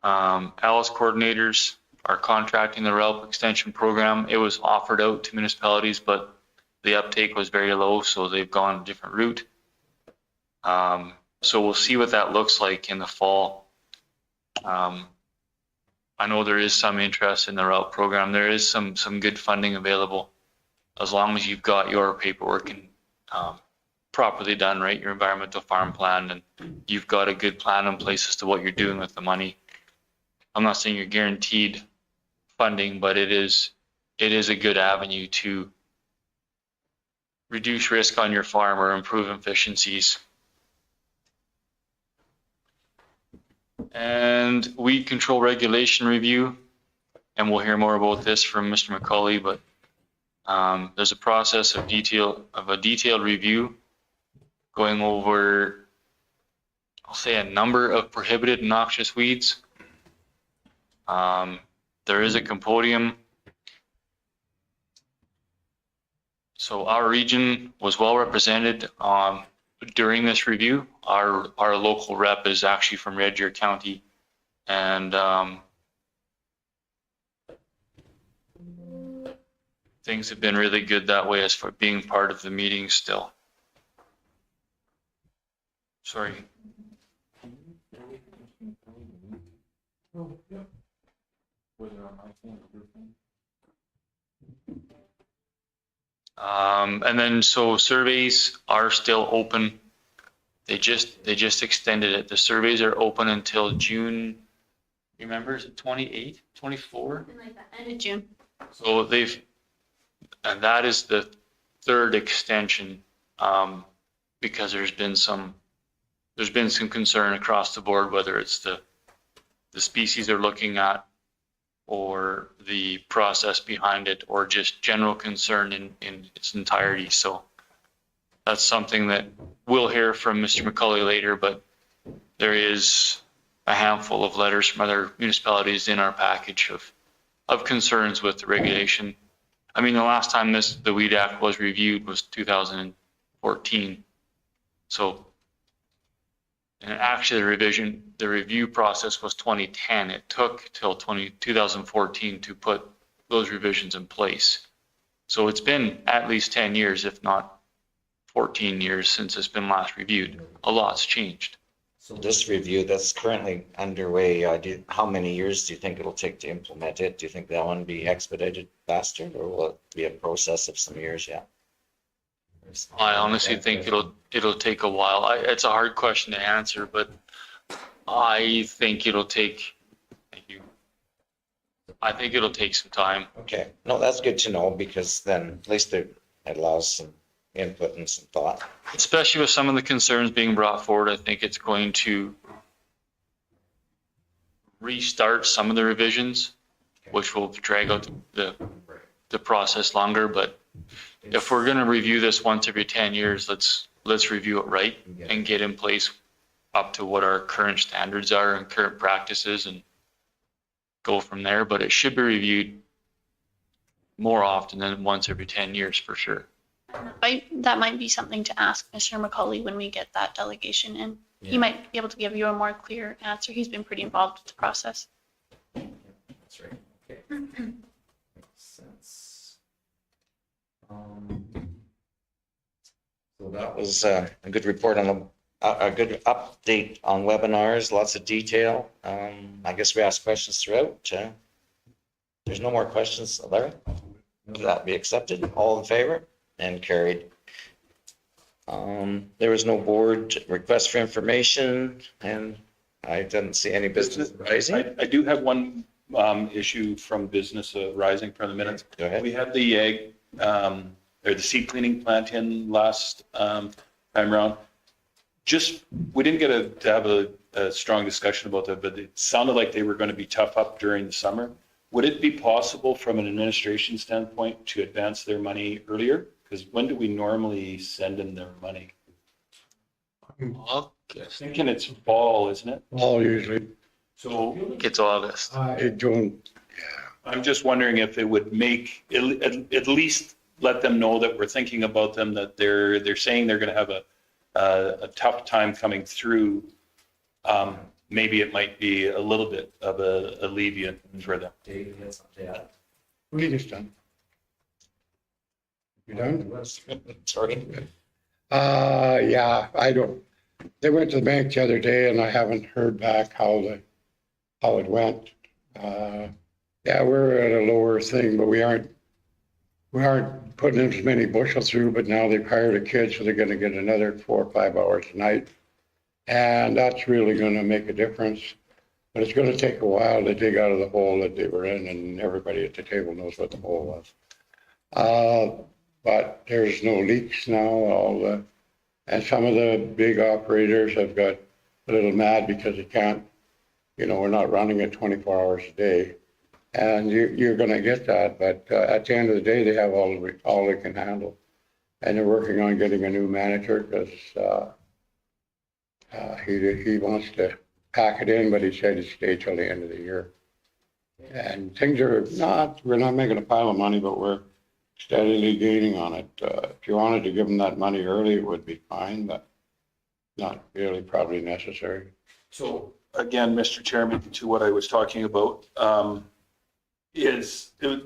ALICE coordinators are contracting the RELP extension program. It was offered out to municipalities, but the uptake was very low, so they've gone a different route. So we'll see what that looks like in the fall. I know there is some interest in the RELP program. There is some good funding available as long as you've got your paperwork and properly done, right? Your environmental farm plan, and you've got a good plan in place as to what you're doing with the money. I'm not saying you're guaranteed funding, but it is a good avenue to reduce risk on your farm or improve efficiencies. And weed control regulation review, and we'll hear more about this from Mr. McCauley, but there's a process of a detailed review going over, I'll say, a number of prohibited noxious weeds. There is a compodium. So our region was well represented during this review. Our local rep is actually from Red Deer County, and things have been really good that way as for being part of the meeting still. Sorry. And then so surveys are still open. They just extended it. The surveys are open until June. Remember, is it 28, 24? Something like that, end of June. So and that is the third extension, because there's been some concern across the board, whether it's the species they're looking at or the process behind it, or just general concern in its entirety. So that's something that we'll hear from Mr. McCauley later, but there is a handful of letters from other municipalities in our package of concerns with the regulation. I mean, the last time the Weed Act was reviewed was 2014. So, and actually the review process was 2010. It took till 2014 to put those revisions in place. So it's been at least 10 years, if not 14 years since it's been last reviewed. A lot's changed. So this review that's currently underway, how many years do you think it'll take to implement it? Do you think that one be expedited faster, or will it be a process of some years yet? I honestly think it'll take a while. It's a hard question to answer, but I think it'll take, thank you. I think it'll take some time. Okay, no, that's good to know, because then at least it allows some input and some thought. Especially with some of the concerns being brought forward, I think it's going to restart some of the revisions, which will drag out the process longer. But if we're going to review this once every 10 years, let's review it right and get in place up to what our current standards are and current practices, and go from there. But it should be reviewed more often than once every 10 years for sure. That might be something to ask Mr. McCauley when we get that delegation in. He might be able to give you a more clear answer. He's been pretty involved with the process. That's right. Okay. Makes sense. So that was a good report on a good update on webinars, lots of detail. I guess we asked questions throughout. There's no more questions, Larry? Would that be accepted? All in favor? And carried. There was no board request for information, and I didn't see any business rising. I do have one issue from business rising from the minutes. Go ahead. We had the egg, or the seed cleaning plant in last time around. We didn't get to have a strong discussion about that, but it sounded like they were going to be tough up during the summer. Would it be possible from an administration standpoint to advance their money earlier? Because when do we normally send them their money? I'm thinking it's fall, isn't it? All usually, So It's August. I don't, I'm just wondering if it would make, at least let them know that we're thinking about them, that they're saying they're going to have a tough time coming through. Maybe it might be a little bit of a alleviant for them. Dave, you had something to add? we just done. You done? Sorry. Yeah, I don't, they went to the bank the other day and I haven't heard back how it went. Yeah, we're at a lower thing, but we aren't putting as many bushels through, but now they've hired a kid, so they're gonna get another 4 or 5 hours a night. And that's really gonna make a difference. But it's gonna take a while to dig out of the hole that they were in, and everybody at the table knows what the hole was. But there's no leaks now, and some of the big operators have got a little mad because they can't you know, we're not running it 24 hours a day. And you're gonna get that, but at the end of the day, they have all they can handle. And they're working on getting a new manager because he wants to pack it in, but he said he'd stay till the end of the year. And things are we're not making a pile of money, but we're steadily gaining on it. If you wanted to give them that money early, it would be fine, but not really probably necessary. So again, Mr. Chairman, to what I was talking about,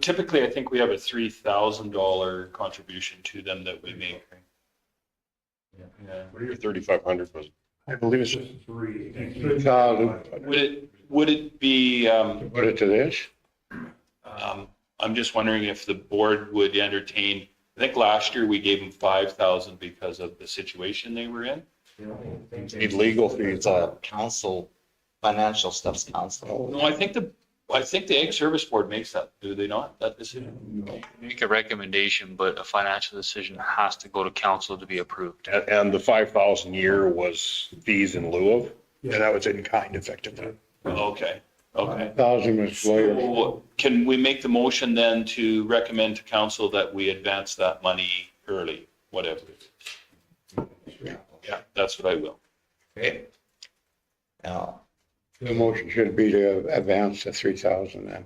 typically, I think we have a $3,000 contribution to them that we make. Yeah. What are your 3,500 was? I believe it's 3,000. Would it be, Put it to this? I'm just wondering if the board would entertain, I think last year we gave them 5,000 because of the situation they were in. Need legal fees. Council, financial stuff's council. No, I think the Ag Service Board makes that, do they not, that decision? Make a recommendation, but a financial decision has to go to council to be approved. And the 5,000 a year was fees in lieu of? Yeah, that was in kind effectively. Okay, okay. 1,000 was lawyer. So can we make the motion then to recommend to council that we advance that money early, whatever it is? Yeah, that's what I will. Okay. Now, The motion should be to advance the 3,000 then.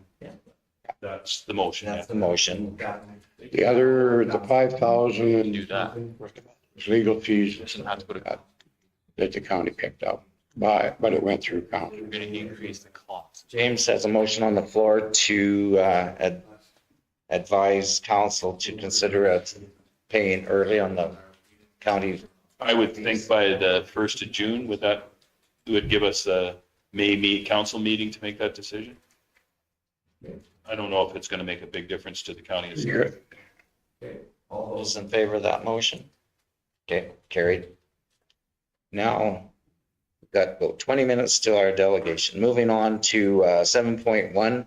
That's the motion. that's the motion. The other, the 5,000 Do that. is legal fees Doesn't have to go to, that the county picked up, but it went through council. we're gonna increase the cost. James has a motion on the floor to advise council to consider paying early on the county. I would think by the 1st of June, would give us a May council meeting to make that decision. I don't know if it's going to make a big difference to the county. All those in favor of that motion? Okay, carried. Now, we've got about 20 minutes to our delegation. Moving on to 7.1,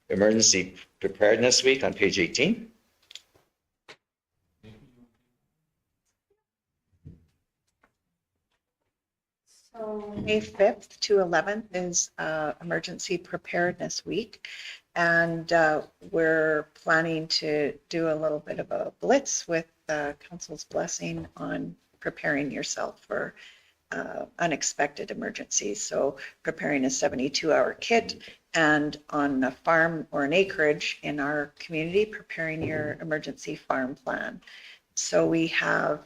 Emergency Preparedness Week on page 18. So May 5th to 11th is Emergency Preparedness Week. And we're planning to do a little bit of a blitz with council's blessing on preparing yourself for unexpected emergencies. So preparing a 72-hour kit, and on a farm or an acreage in our community, preparing your emergency farm plan. So we have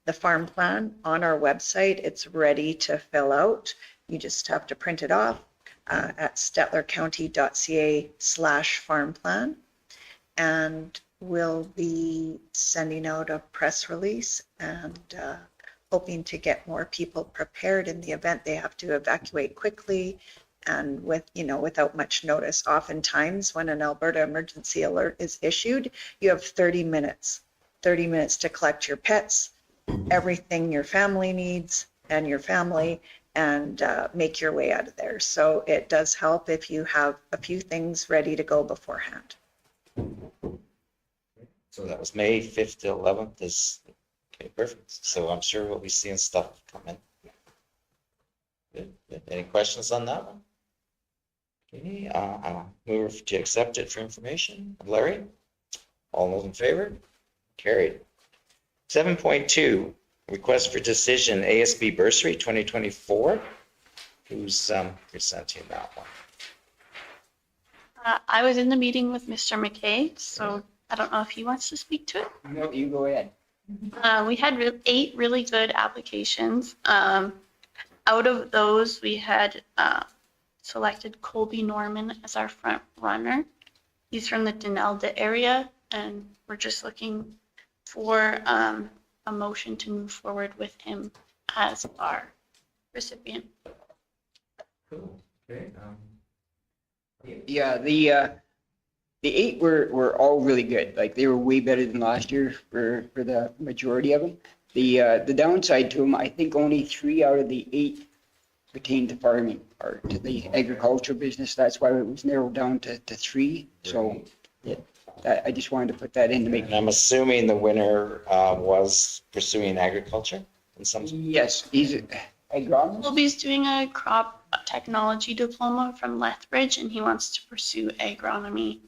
the farm plan on our website. It's ready to fill out. You just have to print it off at stettlercounty.ca/farm plan. And we'll be sending out a press release and hoping to get more people prepared in the event they have to evacuate quickly and without much notice. Oftentimes when an Alberta emergency alert is issued, you have 30 minutes to collect your pets, everything your family needs and your family, and make your way out of there. So it does help if you have a few things ready to go beforehand. So that was May 5th to 11th is, okay, perfect. So I'm sure we'll be seeing stuff come in. Good. Any questions on that one? Okay, move to accept it for information. Larry? All those in favor? Carried. 7.2, request for decision, ASB bursary 2024. Who's presenting that one? I was in the meeting with Mr. McKay, so I don't know if he wants to speak to it. No, you go ahead. We had 8 really good applications. Out of those, we had selected Colby Norman as our front runner. He's from the Denelda area, and we're just looking for a motion to move forward with him as our recipient. Cool. Okay. Yeah, the 8 were all really good. Like, they were way better than last year for the majority of them. The downside to them, I think only 3 out of the 8 pertain to farming or to the agriculture business. That's why it was narrowed down to 3. So I just wanted to put that in to make. And I'm assuming the winner was pursuing agriculture in some. Yes, he's agronomist. Colby's doing a crop technology diploma from Lethbridge, and he wants to pursue agronomy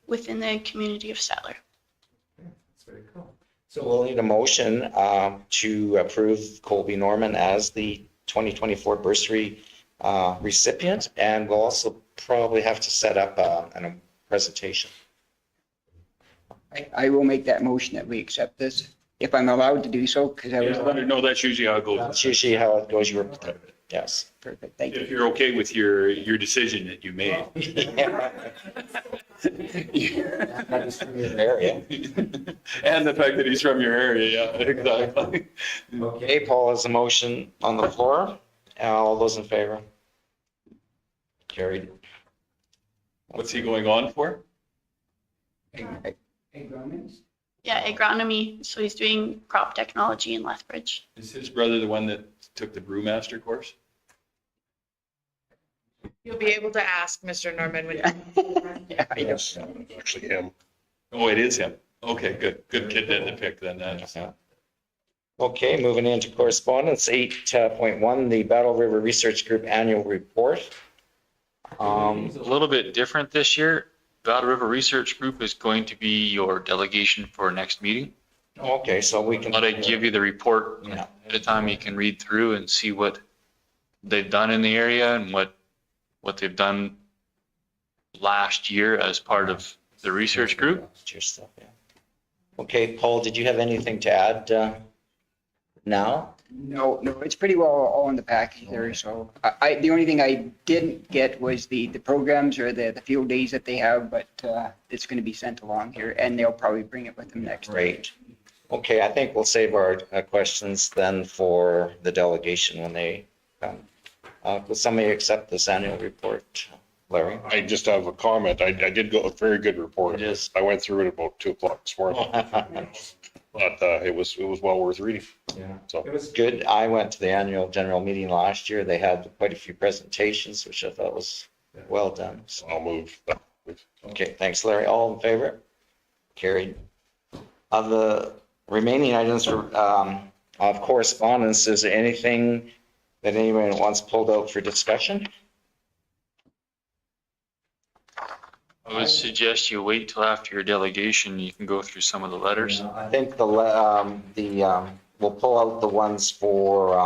within the community of Stettler. That's very cool. So we'll need a motion to approve Colby Norman as the 2024 bursary recipient, and we'll also probably have to set up a presentation. I will make that motion that we accept this, if I'm allowed to do so, because I was. Yeah, no, that's usually how it goes. That's usually how it goes. You were, yes. Perfect, thank you. If you're okay with your decision that you made. Area. And the fact that he's from your area, yeah, exactly. Okay, Paul has a motion on the floor. All those in favor? Carried. What's he going on for? Yeah, agronomy. So he's doing crop technology in Lethbridge. Is his brother the one that took the brewmaster course? You'll be able to ask Mr. Norman when. Yeah, I know. Yes, actually him. Oh, it is him. Okay, good. Good kid to pick then. That's, Okay, moving into correspondence, 8.1, the Battle River Research Group Annual Report. It's a little bit different this year. Battle River Research Group is going to be your delegation for next meeting. Okay, so we can. But I give you the report Yeah. at a time. You can read through and see what they've done in the area and what they've done last year as part of the research group. Your stuff, yeah. Okay, Paul, did you have anything to add now? No, it's pretty well all in the package there, so the only thing I didn't get was the programs or the field days that they have, but it's gonna be sent along here, and they'll probably bring it with them next. Great. Okay, I think we'll save our questions then for the delegation when they come. Will somebody accept this annual report, Larry? I just have a comment. I did go, a very good report. It is. I went through it about 2:00 this morning, but it was well worth reading. Yeah. So It was Good. I went to the annual general meeting last year. They had quite a few presentations, which I thought was well done. So, I'll move. okay, thanks, Larry. All in favor? Carried. Of the remaining items for, of correspondence, is there anything that anyone wants pulled out for discussion? I would suggest you wait till after your delegation. You can go through some of the letters. I think we'll pull out the ones for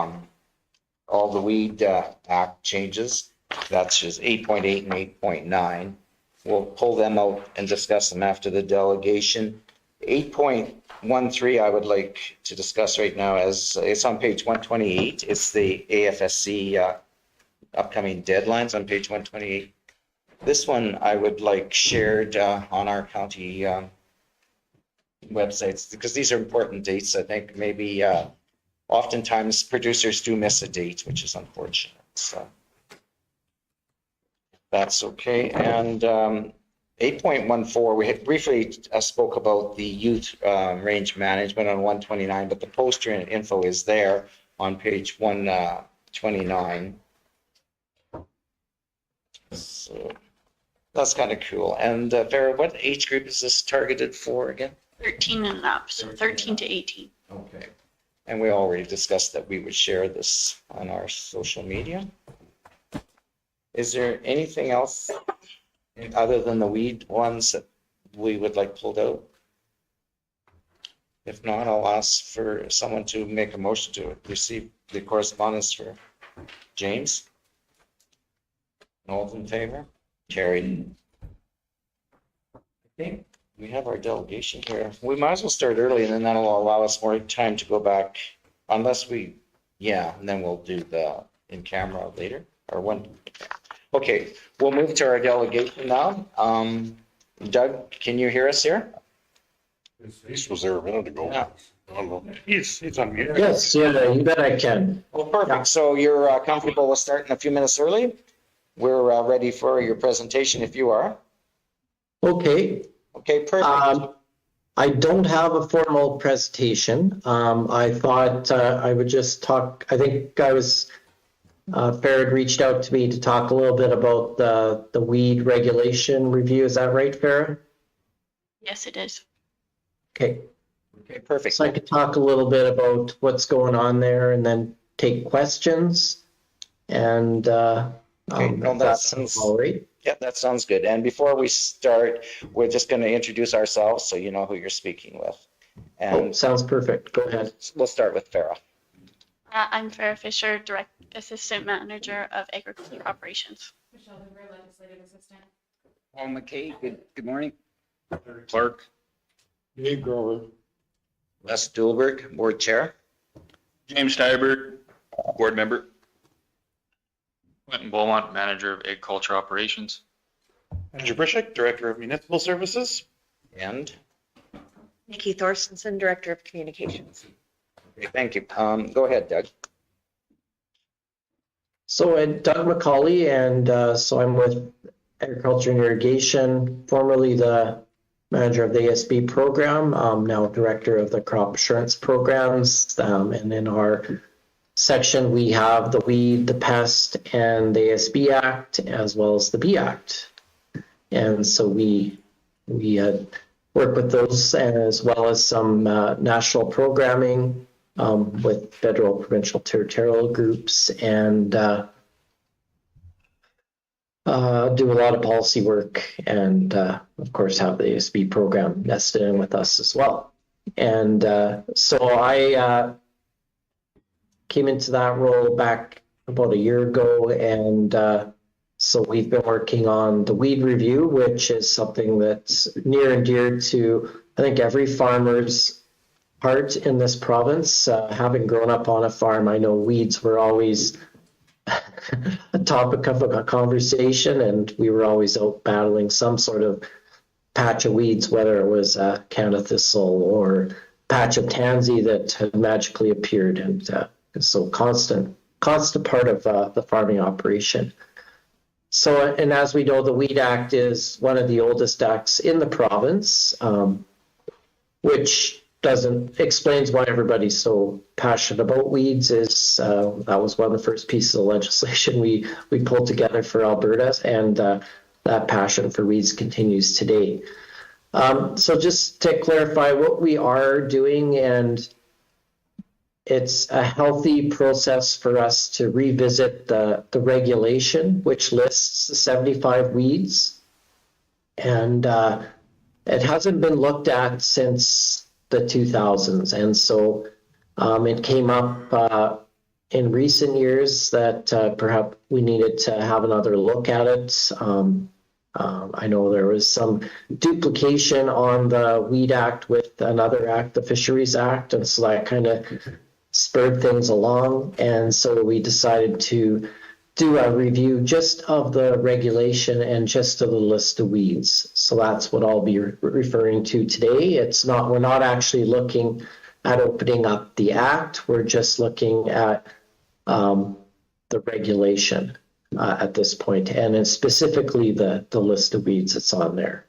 all the weed act changes. That's just 8.8 and 8.9. We'll pull them out and discuss them after the delegation. 8.13 I would like to discuss right now, as it's on page 128. It's the AFSC upcoming deadlines on page 128. This one I would like shared on our county websites, because these are important dates. I think maybe oftentimes producers do miss a date, which is unfortunate. So that's okay. And 8.14, we had briefly spoke about the youth range management on 129, but the poster and info is there on page 129. So that's kind of cool. And Vera, what age group is this targeted for again? 13 and up, so 13 to 18. Okay. And we already discussed that we would share this on our social media. Is there anything else other than the weed ones that we would like pulled out? If not, I'll ask for someone to make a motion to receive the correspondence for James. All in favor? Carried. Okay, we have our delegation here. We might as well start early, and then that'll allow us more time to go back, unless we, yeah, and then we'll do the in camera later, or when. Okay, we'll move to our delegation now. Doug, can you hear us here? He was there a minute ago. Yeah. I don't know. He's on mute. Yes, yeah, you bet I can. Well, perfect. So you're comfortable with starting a few minutes early? We're ready for your presentation if you are. Okay. Okay, perfect. I don't have a formal presentation. I thought I would just talk, I think Farrad reached out to me to talk a little bit about the weed regulation review. Is that right, Farrad? Yes, it is. Okay. Okay, perfect. So I could talk a little bit about what's going on there and then take questions. And Okay, no, if that sounds sounds, all right. yeah, that sounds good. And before we start, we're just going to introduce ourselves so you know who you're speaking with. Oh, And sounds perfect. Go ahead. we'll start with Farah. I'm Farah Fisher, Direct Assistant Manager of Agriculture Operations. Michelle Hoover, Legislative Assistant. Paul McKay, good morning. Clark, Dave Grover. Les Dulberg, Board Chair. James Steiberg, board member. Quentin Beaumont, Manager of Agriculture Operations. Andrew Brishik, Director of Municipal Services. And, Nikki Thorstensen, Director of Communications. okay, thank you. Go ahead, Doug. So Doug McCauley, and so I'm with Agriculture and Irrigation, formerly the manager of the ASB program, now director of the crop assurance programs. And in our section, we have the weed, the pest, and the ASB Act, as well as the B Act. And so we work with those, as well as some national programming with federal, provincial, territorial groups, and do a lot of policy work, and of course have the ASB program nested in with us as well. And so I came into that role back about a year ago, and so we've been working on the weed review, which is something that's near and dear to, I think, every farmer's heart in this province. Having grown up on a farm, I know weeds were always a topic of a conversation, and we were always out battling some sort of patch of weeds, whether it was a Canada thistle or patch of tansy that had magically appeared, and so constant part of the farming operation. So, and as we know, the Weed Act is one of the oldest acts in the province, which explains why everybody's so passionate about weeds. Is that was one of the first pieces of legislation we pulled together for Alberta, and that passion for weeds continues today. So just to clarify what we are doing, and it's a healthy process for us to revisit the regulation, which lists the 75 weeds, and it hasn't been looked at since the 2000s, and so it came up in recent years that perhaps we needed to have another look at it. I know there was some duplication on the Weed Act with another act, the Fisheries Act, and so that kind of spurred things along, and so we decided to do a review just of the regulation and just of the list of weeds. So that's what I'll be referring to today. We're not actually looking at opening up the act. We're just looking at the regulation at this point, and it's specifically the list of weeds that's on there.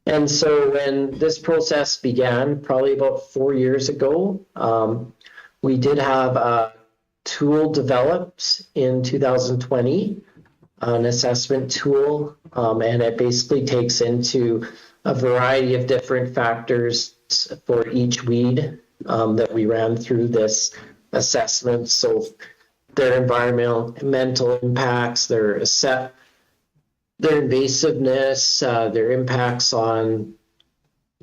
And so when this process began, probably about 4 years ago, we did have a tool developed in 2020, an assessment tool, and it basically takes into a variety of different factors for each weed that we ran through this assessment. So their environmental impacts, their invasiveness, their impacts on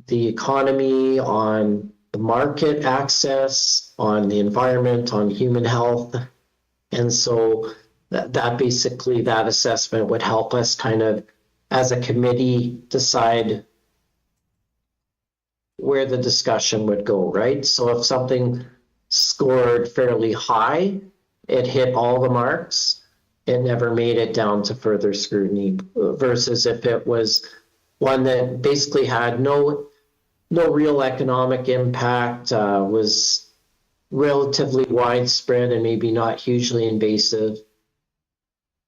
the economy, on the market access, on the environment, on human health. And so that basically, that assessment would help us kind of, as a committee, decide where the discussion would go, right? So if something scored fairly high, it hit all the marks, it never made it down to further scrutiny, versus if it was one that basically had no real economic impact, was relatively widespread and maybe not hugely invasive,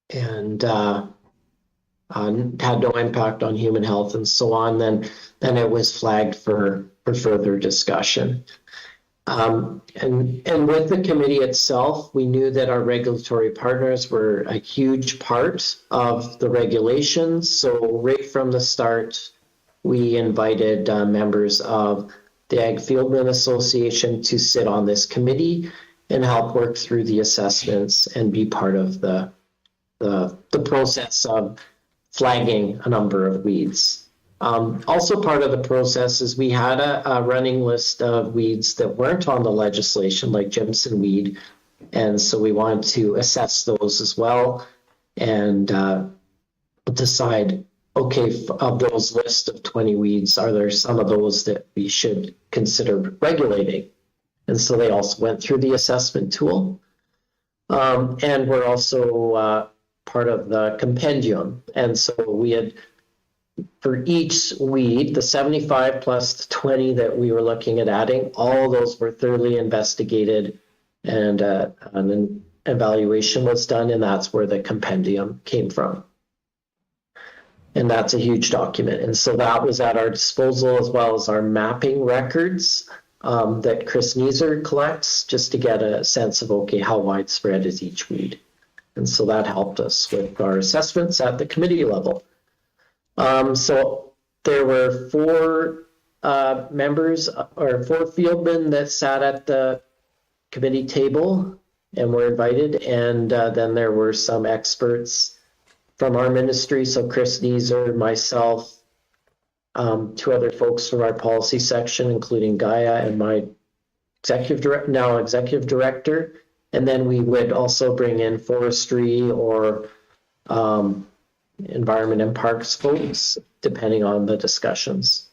and had no impact on human health and so on, then it was flagged for further discussion. And with the committee itself, we knew that our regulatory partners were a huge part of the regulations. So right from the start, we invited members of the Ag Fieldmen Association to sit on this committee and help work through the assessments and be part of the the process of flagging a number of weeds. Also part of the process is we had a running list of weeds that weren't on the legislation, like Jimson weed. And so we wanted to assess those as well and decide, okay, of those list of 20 weeds, are there some of those that we should consider regulating? And so they also went through the assessment tool. And we're also part of the compendium. And so we had, for each weed, the 75 plus the 20 that we were looking at adding, all those were thoroughly investigated and an evaluation was done, and that's where the compendium came from. And that's a huge document. And so that was at our disposal, as well as our mapping records that Chris Neeser collects, just to get a sense of, okay, how widespread is each weed? And so that helped us with our assessments at the committee level. So there were 4 members or 4 fieldmen that sat at the committee table and were invited. And then there were some experts from our ministry. So Chris Neeser, myself, 2 other folks from our policy section, including Gaia and my executive director. And then we would also bring in forestry or environment and parks folks, depending on the discussions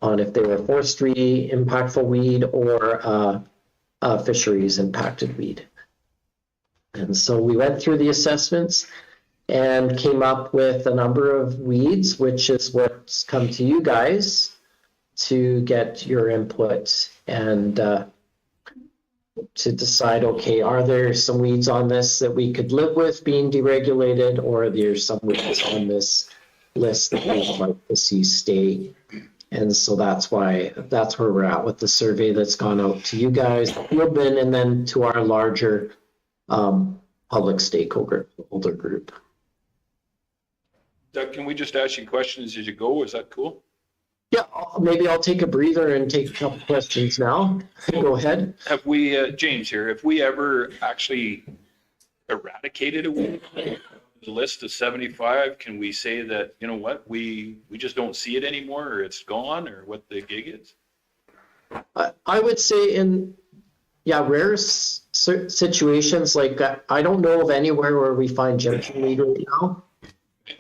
on if they were forestry impactful weed or fisheries impacted weed. And so we went through the assessments and came up with a number of weeds, which is what's come to you guys to get your input and to decide, okay, are there some weeds on this that we could live with being deregulated, or are there some weeds on this list that we would like to see stay? And so that's where we're at with the survey that's gone out to you guys, fieldmen, and then to our larger public stakeholder group. Doug, can we just ask you questions as you go? Is that cool? Yeah, maybe I'll take a breather and take a couple questions now. Go ahead. Have we, James here, have we ever actually eradicated a weed? The list of 75, can we say that, you know what, we just don't see it anymore, or it's gone, or what the gig is? I would say in, rare situations, like I don't know of anywhere where we find Jimson weed right now.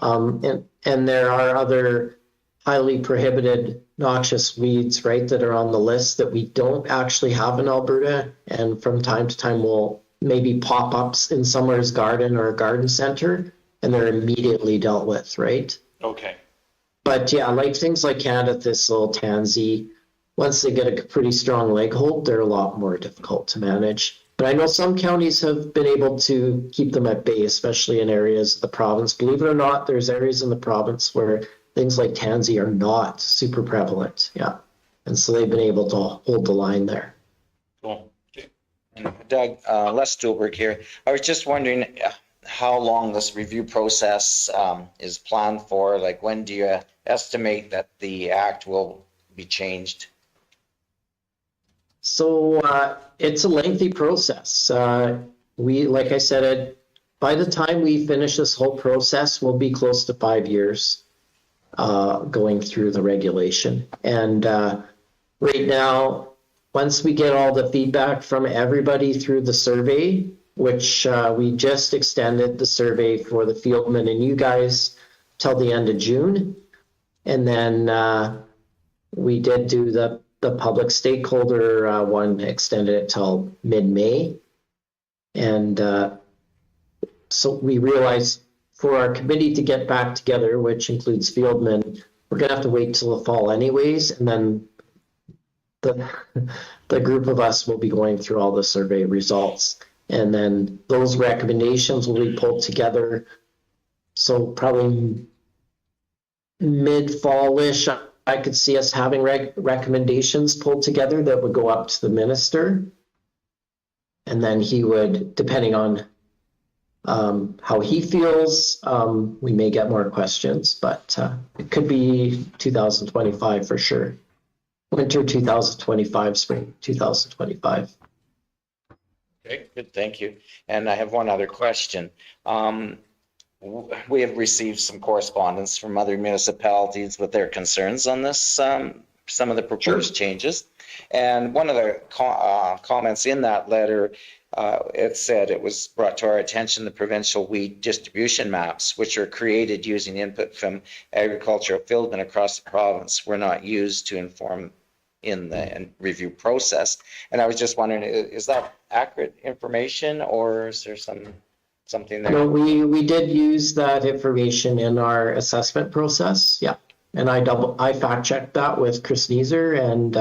And there are other highly prohibited noxious weeds, right, that are on the list that we don't actually have in Alberta, and from time to time will maybe pop ups in somewhere's garden or a garden center, and they're immediately dealt with, right? Okay. But yeah, like things like Canada thistle, tansy, once they get a pretty strong leg hold, they're a lot more difficult to manage. But I know some counties have been able to keep them at bay, especially in areas of the province. Believe it or not, there's areas in the province where things like tansy are not super prevalent. Yeah. And so they've been able to hold the line there. Cool. Okay. And Doug, Les Stuhlberg here. I was just wondering how long this review process is planned for. Like, when do you estimate that the act will be changed? So it's a lengthy process. Like I said, by the time we finish this whole process, we'll be close to 5 years going through the regulation. And right now, once we get all the feedback from everybody through the survey, which we just extended the survey for the fieldmen and you guys till the end of June. And then we did do the public stakeholder one, extended it till mid-May. And so we realized for our committee to get back together, which includes fieldmen, we're gonna have to wait till the fall anyways. And then the group of us will be going through all the survey results. And then those recommendations will be pulled together. So probably mid-fall-ish, I could see us having recommendations pulled together that would go up to the minister. And then he would, depending on how he feels, we may get more questions, but it could be 2025 for sure. Winter 2025, spring 2025. Okay, good, thank you. And I have one other question. we have received some correspondence from other municipalities with their concerns on this, some of the proposed changes. And one of the comments in that letter, it said it was brought to our attention the provincial weed distribution maps, which are created using input from agricultural fieldmen across the province, were not used to inform in the review process. And I was just wondering, is that accurate information, or is there something there? No, we did use that information in our assessment process, yeah. And I fact checked that with Chris Neeser and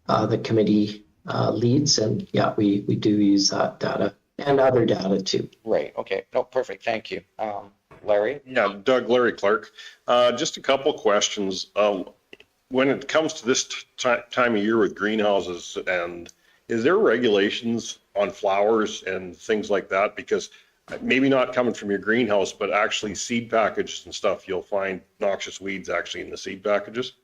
the committee leads, and yeah, we do use that data and other data too. Right, okay, no, perfect, thank you. Larry? Yeah, Larry Clark. Just a couple questions. When it comes to this time of year with greenhouses, and is there regulations on flowers and things like that? Because maybe not coming from your greenhouse, but actually seed packages and stuff, you'll find noxious weeds actually in the seed packages.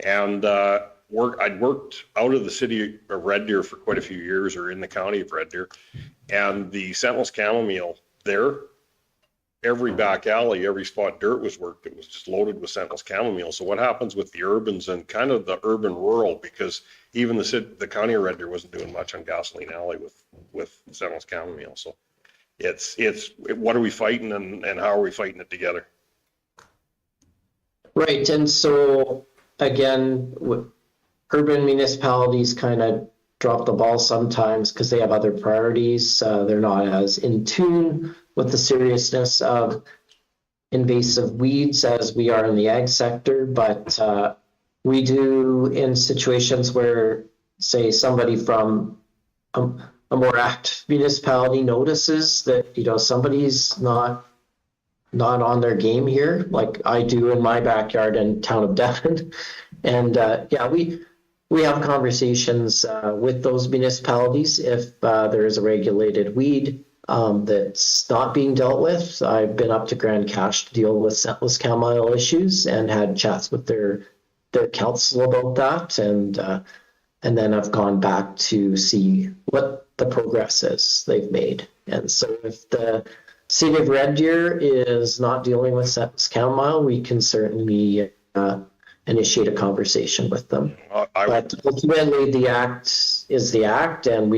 And I'd worked out of the city of Red Deer for quite a few years, or in the county of Red Deer, and the Sentinel's chamomile there, every back alley, every spot dirt was worked, it was just loaded with Sentinel's chamomile. So what happens with the urbans and kind of the urban rural, because even the county of Red Deer wasn't doing much on Gasoline Alley with Sentinel's chamomile. So it's what are we fighting, and how are we fighting it together? Right, and so again, urban municipalities kind of drop the ball sometimes because they have other priorities. They're not as in tune with the seriousness of invasive weeds as we are in the ag sector, but we do in situations where, say, somebody from a more active municipality notices that, somebody's not on their game here, like I do in my backyard in town of Devon. And yeah, we have conversations with those municipalities if there is a regulated weed that's not being dealt with. I've been up to Grand Cache to deal with Sentinel's chamomile issues and had chats with their council about that, and then I've gone back to see what the progress is they've made. And so if the city of Red Deer is not dealing with Sentinel's chamomile, we can certainly initiate a conversation with them. But ultimately, the act is the act, and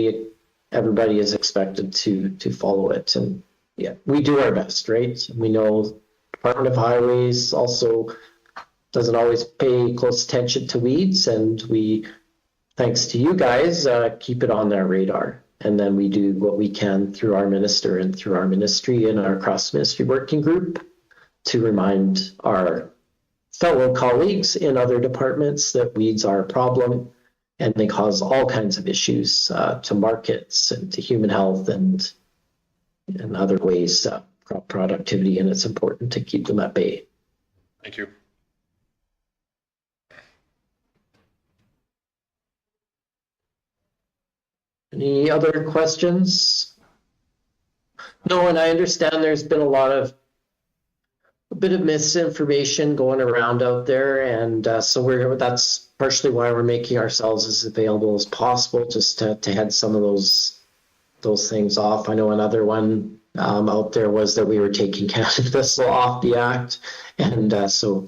everybody is expected to follow it. And yeah, we do our best, right? We know Department of Highways also doesn't always pay close attention to weeds, and we, thanks to you guys, keep it on their radar. And then we do what we can through our minister and through our ministry and our cross-ministry working group to remind our fellow colleagues in other departments that weeds are a problem, and they cause all kinds of issues to markets and to human health and in other ways, crop productivity, and it's important to keep them at bay. Thank you. Any other questions? No, and I understand there's been a bit of misinformation going around out there, and so that's partially why we're making ourselves as available as possible, just to head some of those things off. I know another one out there was that we were taking cannabis off the act, and so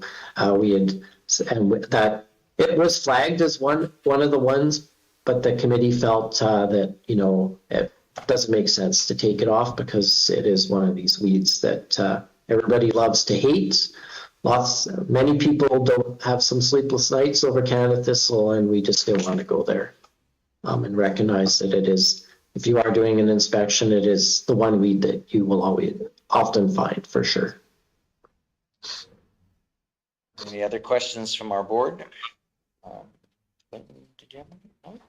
we had, and with that, it was flagged as one of the ones, but the committee felt that it doesn't make sense to take it off because it is one of these weeds that everybody loves to hate. Many people don't have some sleepless nights over Canada thistle, and we just don't want to go there. And recognize that it is, if you are doing an inspection, it is the one weed that you will often find for sure. Any other questions from our board? Did you have any? No?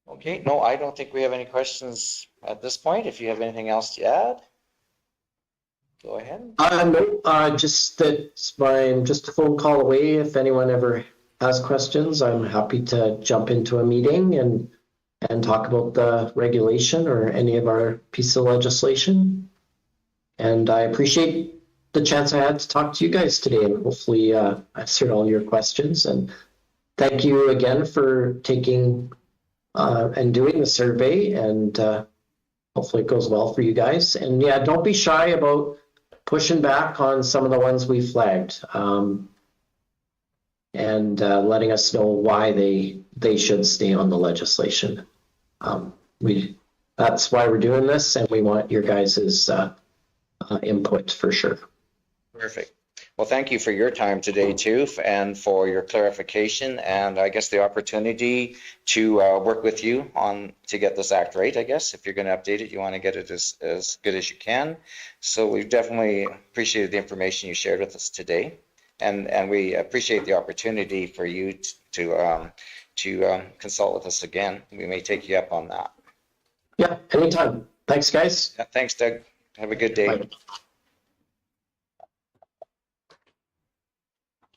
Okay, no, I don't think we have any questions at this point. If you have anything else to add, go ahead. No, just that I'm just a phone call away. If anyone ever has questions, I'm happy to jump into a meeting and talk about the regulation or any of our piece of legislation. And I appreciate the chance I had to talk to you guys today, and hopefully answered all your questions. And thank you again for taking and doing the survey, and hopefully it goes well for you guys. And yeah, don't be shy about pushing back on some of the ones we flagged. And letting us know why they should stay on the legislation. That's why we're doing this, and we want your guys' input for sure. Perfect. Well, thank you for your time today too, and for your clarification, and I guess the opportunity to work with you to get this act right, I guess. If you're going to update it, you want to get it as good as you can. So we definitely appreciated the information you shared with us today. And we appreciate the opportunity for you to consult with us again. We may take you up on that. Yeah, anytime. Thanks, guys. Yeah, thanks, Doug. Have a good day. Bye.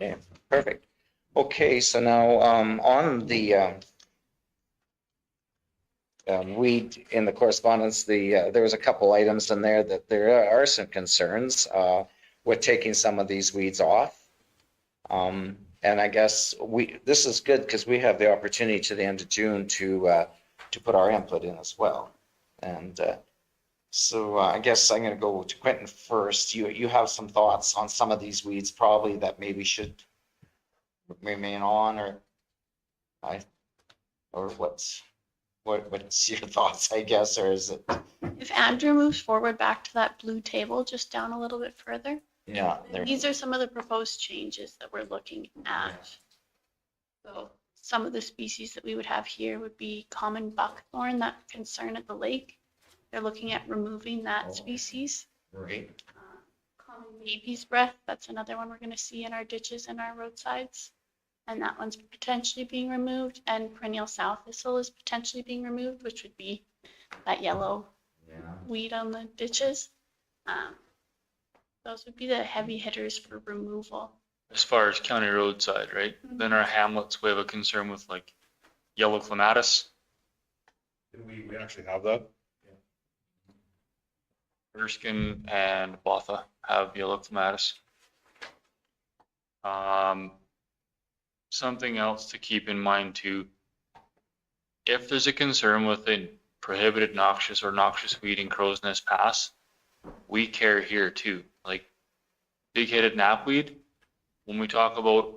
Okay, perfect. Okay, so now on the weed in the correspondence, there was a couple items in there that there are some concerns with taking some of these weeds off. And I guess this is good because we have the opportunity to the end of June to put our input in as well. And so I guess I'm going to go to Quentin first. You have some thoughts on some of these weeds probably that maybe should remain on, or what's your thoughts, I guess, or is it? If Andrew moves forward back to that blue table, just down a little bit further. Yeah. These are some of the proposed changes that we're looking at. So some of the species that we would have here would be common buckthorn, that concern at the lake. They're looking at removing that species. Right. Common baby's breath, that's another one we're going to see in our ditches and our roadsides. And that one's potentially being removed. And perennial sow thistle is potentially being removed, which would be that yellow weed on the ditches. Those would be the heavy hitters for removal. As far as county roadside, right? Then our hamlets, we have a concern with like yellow clematis. We actually have that. Erskine and Botha have yellow clematis. Something else to keep in mind too, if there's a concern with a prohibited noxious or noxious weed in Crow's Nest Pass, we care here too. Like big-headed knapweed, when we talk about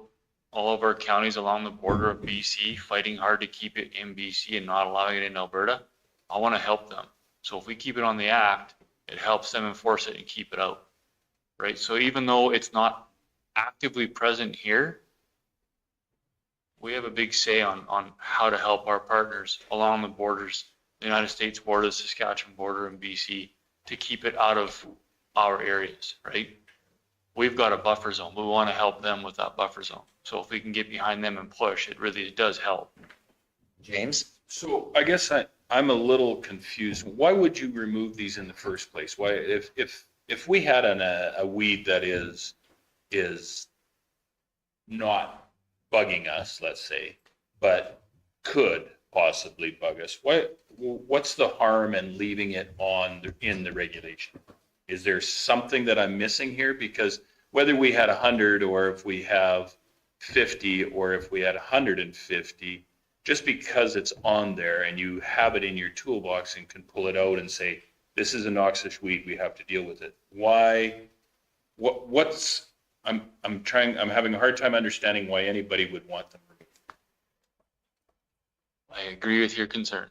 all of our counties along the border of BC fighting hard to keep it in BC and not allowing it in Alberta, I want to help them. So if we keep it on the act, it helps them enforce it and keep it out, right? So even though it's not actively present here, we have a big say on how to help our partners along the borders, the United States border, the Saskatchewan border, and BC, to keep it out of our areas, right? We've got a buffer zone. We want to help them with that buffer zone. So if we can get behind them and push, it really does help. James? So I guess I'm a little confused. Why would you remove these in the first place? Why, if we had a weed that is not bugging us, let's say, but could possibly bug us, what's the harm in leaving it in the regulation? Is there something that I'm missing here? Because whether we had 100 or if we have 50 or if we had 150, just because it's on there and you have it in your toolbox and can pull it out and say, this is a noxious weed, we have to deal with it. Why? I'm having a hard time understanding why anybody would want them removed. I agree with your concern.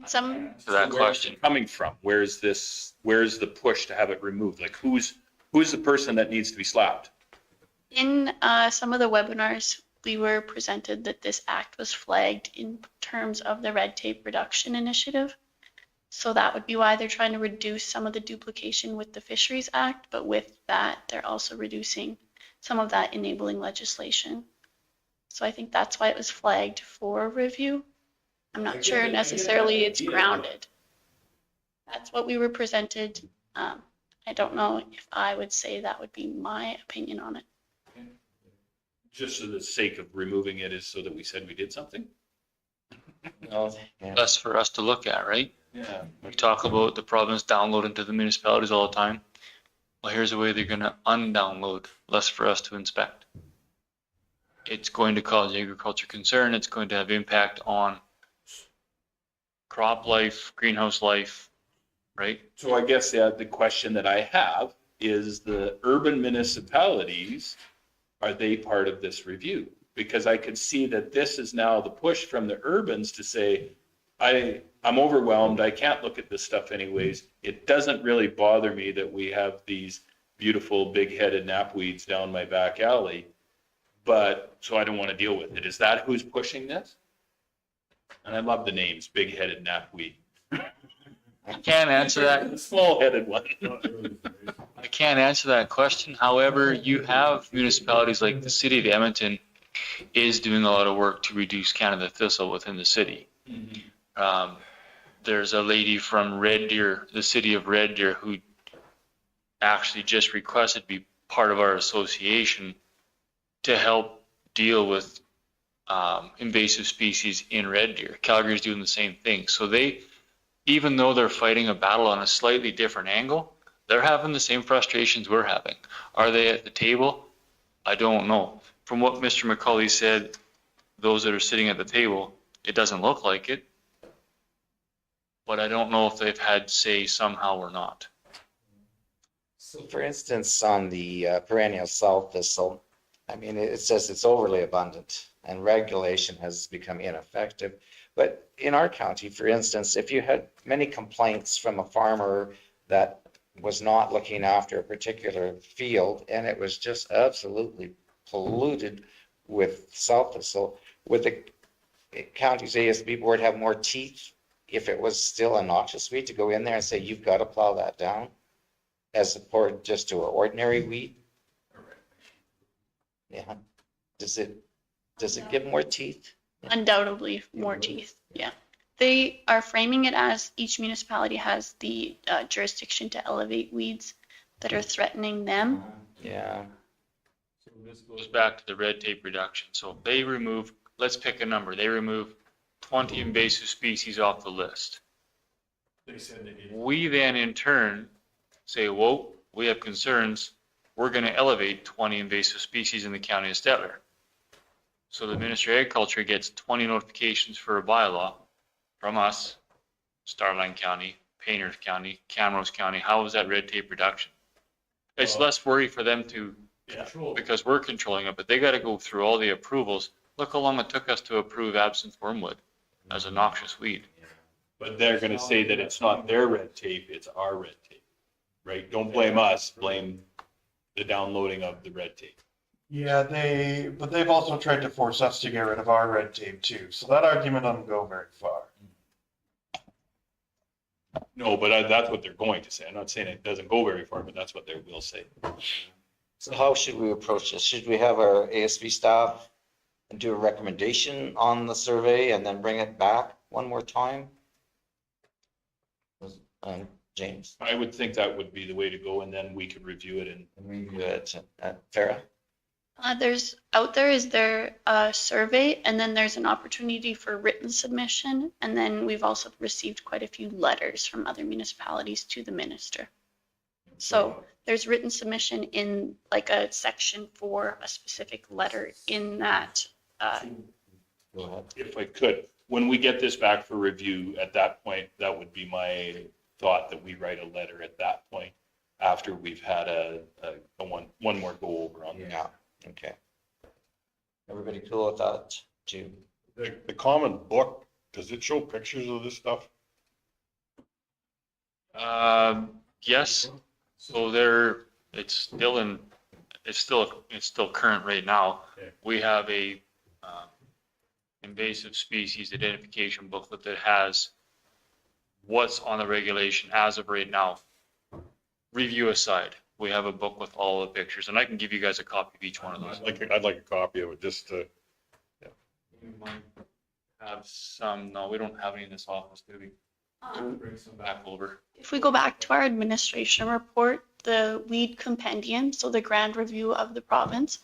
Some To that Where's question. it coming from? Where's the push to have it removed? Like who's the person that needs to be slapped? in some of the webinars, we were presented that this act was flagged in terms of the red tape reduction initiative. So that would be why they're trying to reduce some of the duplication with the Fisheries Act, but with that, they're also reducing some of that enabling legislation. So I think that's why it was flagged for review. I'm not sure necessarily it's grounded. That's what we were presented. I don't know if I would say that would be my opinion on it. Just for the sake of removing it is so that we said we did something? No, yeah. That's for us to look at, right? Yeah. We talk about the province downloading to the municipalities all the time. Well, here's a way they're going to undownload, less for us to inspect. It's going to cause agriculture concern. It's going to have impact on crop life, greenhouse life, right? So I guess the question that I have is the urban municipalities, are they part of this review? Because I could see that this is now the push from the urbans to say, I'm overwhelmed, I can't look at this stuff anyways. It doesn't really bother me that we have these beautiful big-headed knapweeds down my back alley, but, so I don't want to deal with it. Is that who's pushing this? And I love the names, big-headed knapweed. I can't answer that. Small-headed one. I can't answer that question. However, you have municipalities like the city of Edmonton is doing a lot of work to reduce Canada thistle within the city. There's a lady from Red Deer, the city of Red Deer, who actually just requested to be part of our association to help deal with invasive species in Red Deer. Calgary's doing the same thing. So they, even though they're fighting a battle on a slightly different angle, they're having the same frustrations we're having. Are they at the table? I don't know. From what Mr. McCauley said, those that are sitting at the table, it doesn't look like it. But I don't know if they've had say somehow or not. So for instance, on the perennial south thistle, I mean, it says it's overly abundant and regulation has become ineffective. But in our county, for instance, if you had many complaints from a farmer that was not looking after a particular field and it was just absolutely polluted with south thistle, would the county's ASB board have more teeth if it was still a noxious weed to go in there and say, you've got to plow that down, as opposed just to an ordinary weed? Yeah. Does it give more teeth? Undoubtedly more teeth, yeah. They are framing it as each municipality has the jurisdiction to elevate weeds that are threatening them. Yeah. So this goes back to the red tape reduction. So if they remove, let's pick a number, they remove 20 invasive species off the list. We then in turn say, whoa, we have concerns. We're going to elevate 20 invasive species in the county of Stettler. So the Ministry of Agriculture gets 20 notifications for a bylaw from us, Starline County, Painter County, Camrose County. How is that red tape reduction? It's less worry for them to, because we're controlling it, but they got to go through all the approvals. Look how long it took us to approve absinthe wormwood as a noxious weed. But they're going to say that it's not their red tape, it's our red tape, right? Don't blame us, blame the downloading of the red tape. Yeah, but they've also tried to force us to get rid of our red tape too. So that argument doesn't go very far. No, but that's what they're going to say. I'm not saying it doesn't go very far, but that's what they will say. So how should we approach this? Should we have our ASB staff do a recommendation on the survey and then bring it back one more time? James? I would think that would be the way to go, and then we could review it and Review it. Farah? Out there is there a survey, and then there's an opportunity for written submission, and then we've also received quite a few letters from other municipalities to the minister. So there's written submission in like a section for a specific letter in that. Go ahead. if I could, when we get this back for review, at that point, that would be my thought, that we write a letter at that point after we've had a one more go over on it. Yeah, okay. Everybody cool with that? Jude? The common book, does it show pictures of this stuff? Yes. So it's still current right now. Okay. We have a invasive species identification booklet that has what's on the regulation as of right now. Review aside, we have a book with all the pictures, and I can give you guys a copy of each one of those. I'd like a copy of it, just to, You might have some, no, we don't have any in this office, do we? Bring some back over. If we go back to our administration report, the weed compendium, so the grand review of the province,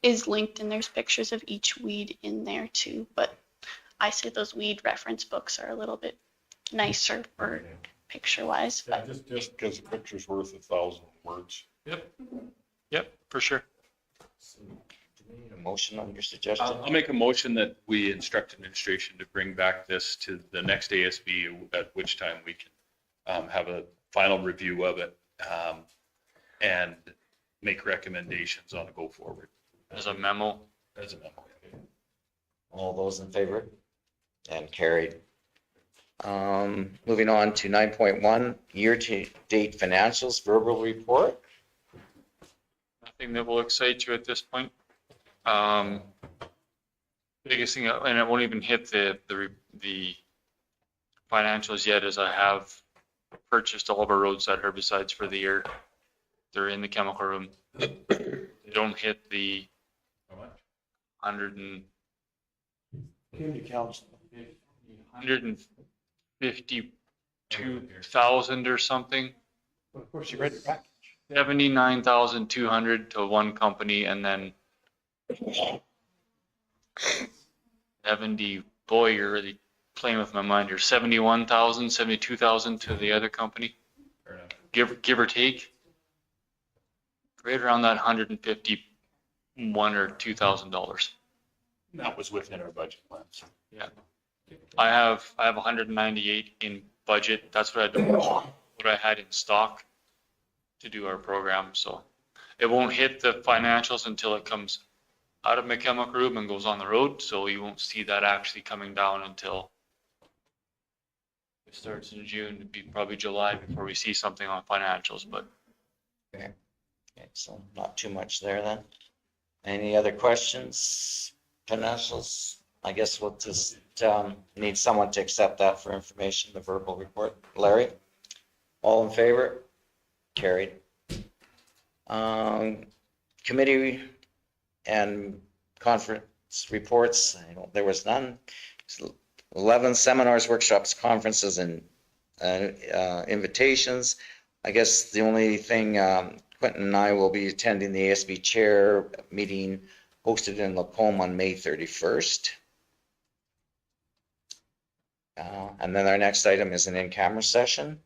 is linked, and there's pictures of each weed in there too. But I say those weed reference books are a little bit nicer for picture wise. yeah, just because a picture's worth 1,000 words. Yep, for sure. Need a motion on your suggestion? I'll make a motion that we instruct administration to bring back this to the next ASB, at which time we can have a final review of it and make recommendations on a go forward As a memo. as a memo. All those in favor? And carried. Moving on to 9.1, year-to-date financials, verbal report. Nothing that will excite you at this point. Biggest thing, and it won't even hit the financials yet, is I have purchased all of our roadside herbicides for the year. They're in the chemical room. They don't hit the How much? 152,000 or something. Of course, you read your package. 79,200 to one company, and then 70, boy, you're really playing with my mind here. 71,000, 72,000 to the other company, Fair enough. give or take. Right around that 151 or $2,000. That was within our budget plans. I have 198 in budget. That's what I had in stock to do our program. So it won't hit the financials until it comes out of my chemical room and goes on the road. So you won't see that actually coming down until it starts in June. It'd be probably July before we see something on financials, but Okay, so not too much there then. Any other questions? Financials? I guess we'll just need someone to accept that for information, the verbal report. Larry? All in favor? Carried. Committee and conference reports, there was none. 11 seminars, workshops, conferences, and invitations. I guess the only thing, Quentin and I will be attending the ASB chair meeting hosted in Lacombe on May 31st. And then our next item is an in-camera session.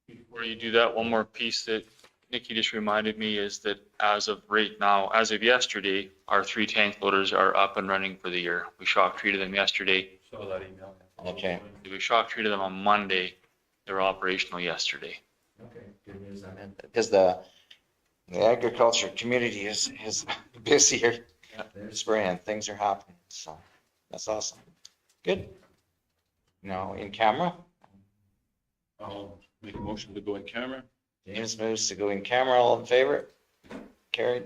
before you do that, one more piece that Nikki just reminded me is that as of right now, as of yesterday, our 3 tank loaders are up and running for the year. We shock treated them yesterday. Saw that email. Okay. We shock treated them on Monday. They were operational yesterday. Okay, good news. Because the agriculture community is busier spraying, things are happening, so that's awesome. Good. Now in camera, I'll make a motion to go in camera. James moves to go in camera, all in favor? Carried.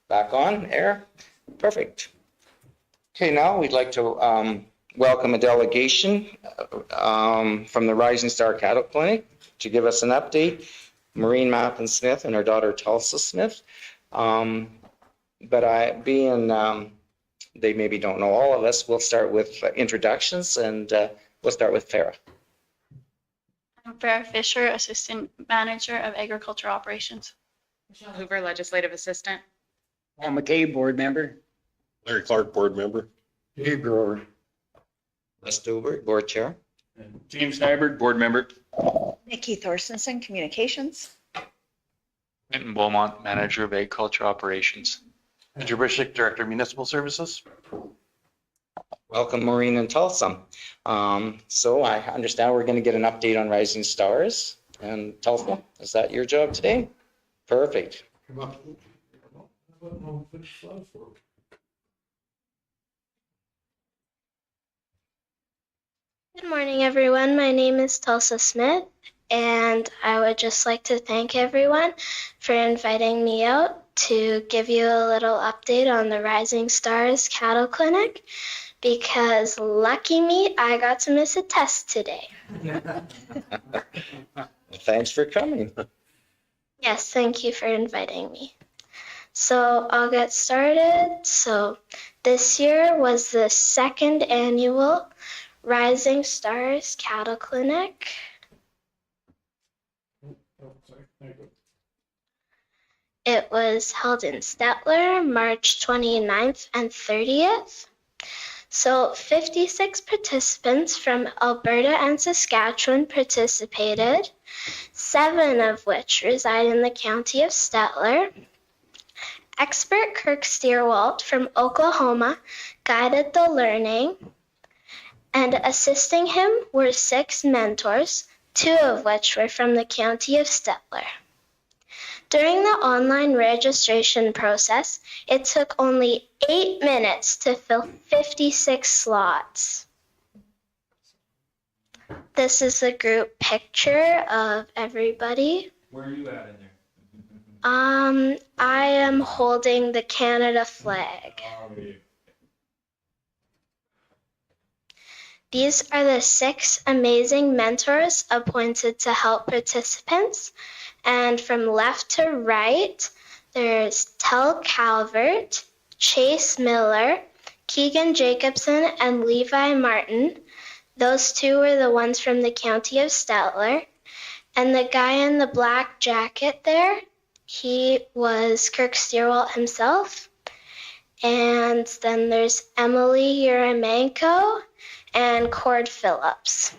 Back on air? Perfect. Okay, now we'd like to welcome a delegation from the Rising Star Cattle Clinic to give us an update. Maureen Mappin Smith and her daughter Tulsa Smith. But they maybe don't know all of us, we'll start with introductions, and we'll start with Farah. I'm Farah Fisher, Assistant Manager of Agriculture Operations. Michelle Hoover, Legislative Assistant. Paul McKay, board member. Larry Clark, board member. Dave Grower. Les Stewart, Board Chair. James Nyberg, board member. Nikki Thorstensen, Communications. Quentin Beaumont, Manager of Agriculture Operations. Andrew Brishik, Director of Municipal Services. Welcome, Maureen and Tulsa. So I understand we're going to get an update on Rising Stars. And Tulsa, is that your job today? Perfect. Come up. Good morning, everyone. My name is Tulsa Smith, and I would just like to thank everyone for inviting me out to give you a little update on the Rising Stars Cattle Clinic, because lucky me, I got to miss a test today. Thanks for coming. Yes, thank you for inviting me. So I'll get started. So this year was the second annual Rising Stars Cattle Clinic. It was held in Stettler, March 29th and 30th. So 56 participants from Alberta and Saskatchewan participated, 7 of which reside in the county of Stettler. Expert Kirk Steerwalt from Oklahoma guided the learning, and assisting him were 6 mentors, 2 of which were from the county of Stettler. During the online registration process, it took only 8 minutes to fill 56 slots. This is a group picture of everybody. Where are you at in there? I am holding the Canada flag. These are the 6 amazing mentors appointed to help participants. And from left to right, there's Tel Calvert, Chase Miller, Keegan Jacobson, and Levi Martin. Those 2 were the ones from the county of Stettler. And the guy in the black jacket there, he was Kirk Steerwalt himself. And then there's Emily Yuramenko and Cord Phillips.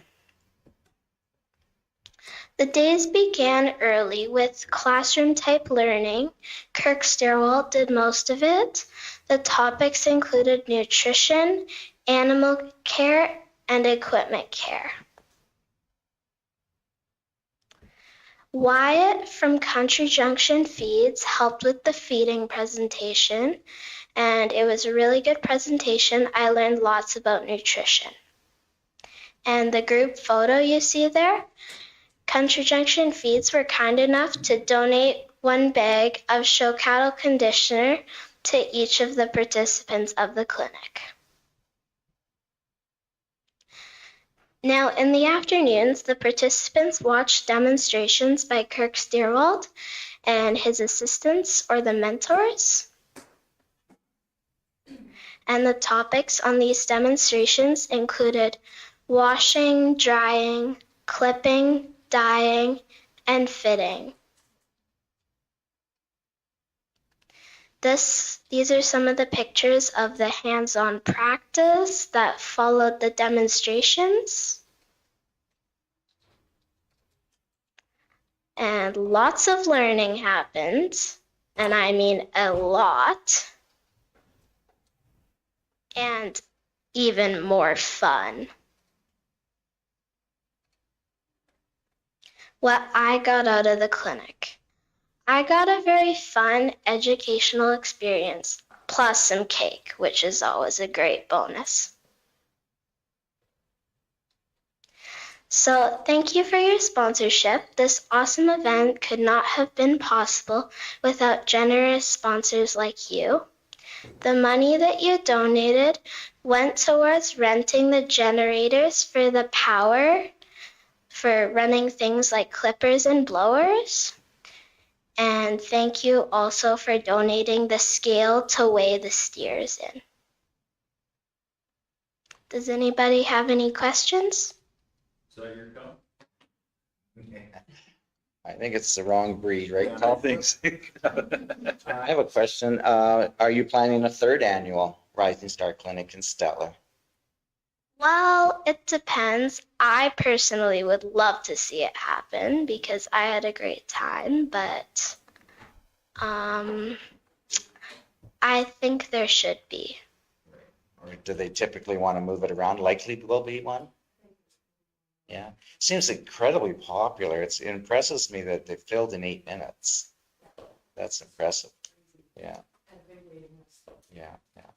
The days began early with classroom-type learning. Kirk Steerwalt did most of it. The topics included nutrition, animal care, and equipment care. Wyatt from Country Junction Feeds helped with the feeding presentation, and it was a really good presentation. I learned lots about nutrition. And the group photo you see there, Country Junction Feeds were kind enough to donate 1 bag of show cattle conditioner to each of the participants of the clinic. Now, in the afternoons, the participants watched demonstrations by Kirk Steerwalt and his assistants, or the mentors. And the topics on these demonstrations included washing, drying, clipping, dyeing, and fitting. These are some of the pictures of the hands-on practice that followed the demonstrations. And lots of learning happened, and I mean a lot. And even more fun. What I got out of the clinic. I got a very fun educational experience, plus some cake, which is always a great bonus. So thank you for your sponsorship. This awesome event could not have been possible without generous sponsors like you. The money that you donated went towards renting the generators for the power for running things like clippers and blowers. And thank you also for donating the scale to weigh the steers in. Does anybody have any questions? Is that your count? I think it's the wrong breed, right, Tal? Thanks. I have a question. Are you planning a third annual Rising Star Clinic in Stettler? Well, it depends. I personally would love to see it happen because I had a great time, but I think there should be. Or do they typically want to move it around? Likely will be one? Yeah, seems incredibly popular. It impresses me that they filled in 8 minutes. That's impressive. Yeah. Yeah, yeah.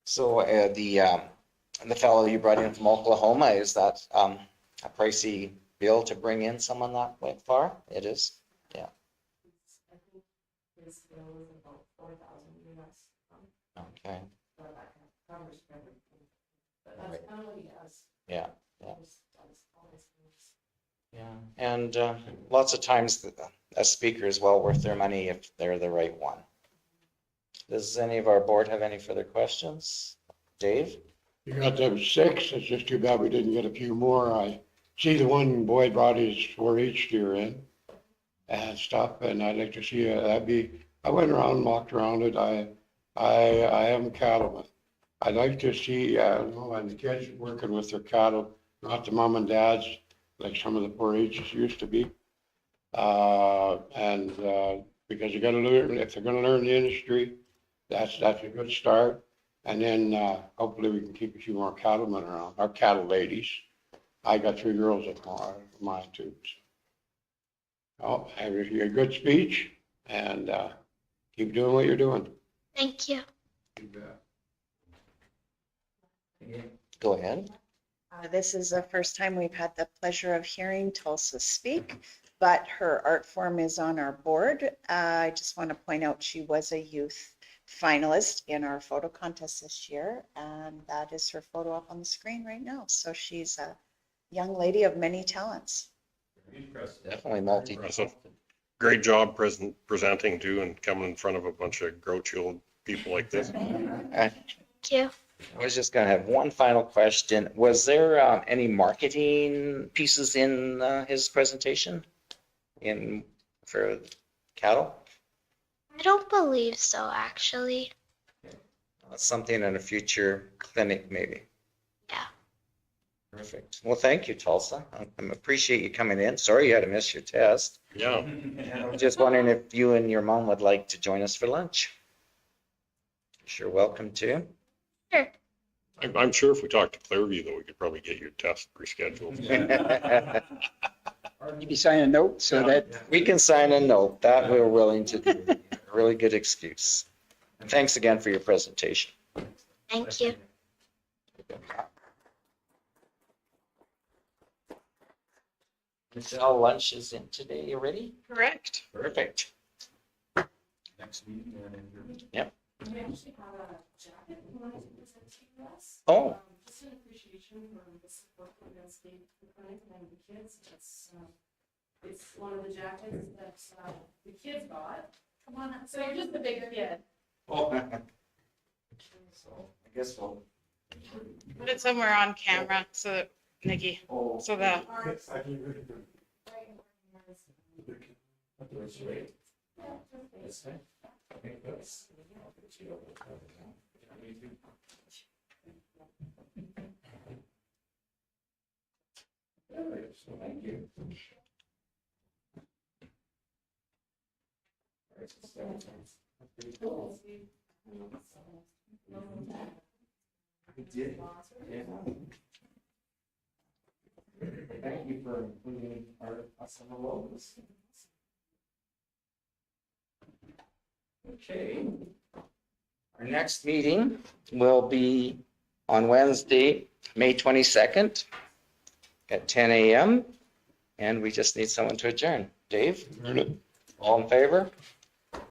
So the fellow you brought in from Oklahoma, is that a pricey bill to bring in someone that way far? It is? Yeah. I think his bill was about 4,000 US. Okay. So that covers everything. But that's Right. kind of what he does. Yeah, yeah. Just does all his things. Yeah, and lots of times a speaker is well worth their money if they're the right one. Does any of our board have any further questions? Dave? You got them 6. It's just too bad we didn't get a few more. I see the one boy brought his 4-H steer in and stuff, and I'd like to see I went around and walked around it. I am a cattleman. I'd like to see, when the kids working with their cattle, not the mom and dads, like some of the 4-H's used to be. Because you gotta learn, if they're gonna learn the industry, that's a good start. And then, hopefully we can keep a few more cattlemen around, or cattle ladies. I got 3 girls at mine too. Oh, have a good speech and, keep doing what you're doing. Thank you. Go ahead. This is the first time we've had the pleasure of hearing Tulsa speak, but her art form is on our board. I just want to point out she was a youth finalist in our photo contest this year, and that is her photo up on the screen right now. So she's a young lady of many talents. Definitely multi. Impressive. Great job presenting too, and coming in front of a bunch of grouchy old people like this. Thank you. I was just going to have one final question. Was there any marketing pieces in his presentation for cattle? I don't believe so, actually. Something in a future clinic, maybe. Yeah. Perfect. Well, thank you, Tulsa. I appreciate you coming in. Sorry you had to miss your test. Yeah. I'm just wondering if you and your mom would like to join us for lunch. You're welcome to. Sure. I'm sure if we talk to Clearview, though, we could probably get your test rescheduled. Maybe sign a note so that We can sign a note that we're willing to do. A really good excuse. And thanks again for your presentation. Thank you. Michelle, lunch is in today. You ready? Correct. Perfect. Next meeting. Yep. We actually have a jacket we wanted to present to you guys. Oh. Just an appreciation for the support from the state clinic and the kids. It's one of the jackets that the kids got. Come on, so you're just the bigger kid. Oh. So I guess we'll. Put it somewhere on camera so that, Nikki, so that. Thank you. Thank you for including us on the logos. Okay. Our next meeting will be on Wednesday, May 22nd at 10 a.m. And we just need someone to adjourn. Dave, all in favor?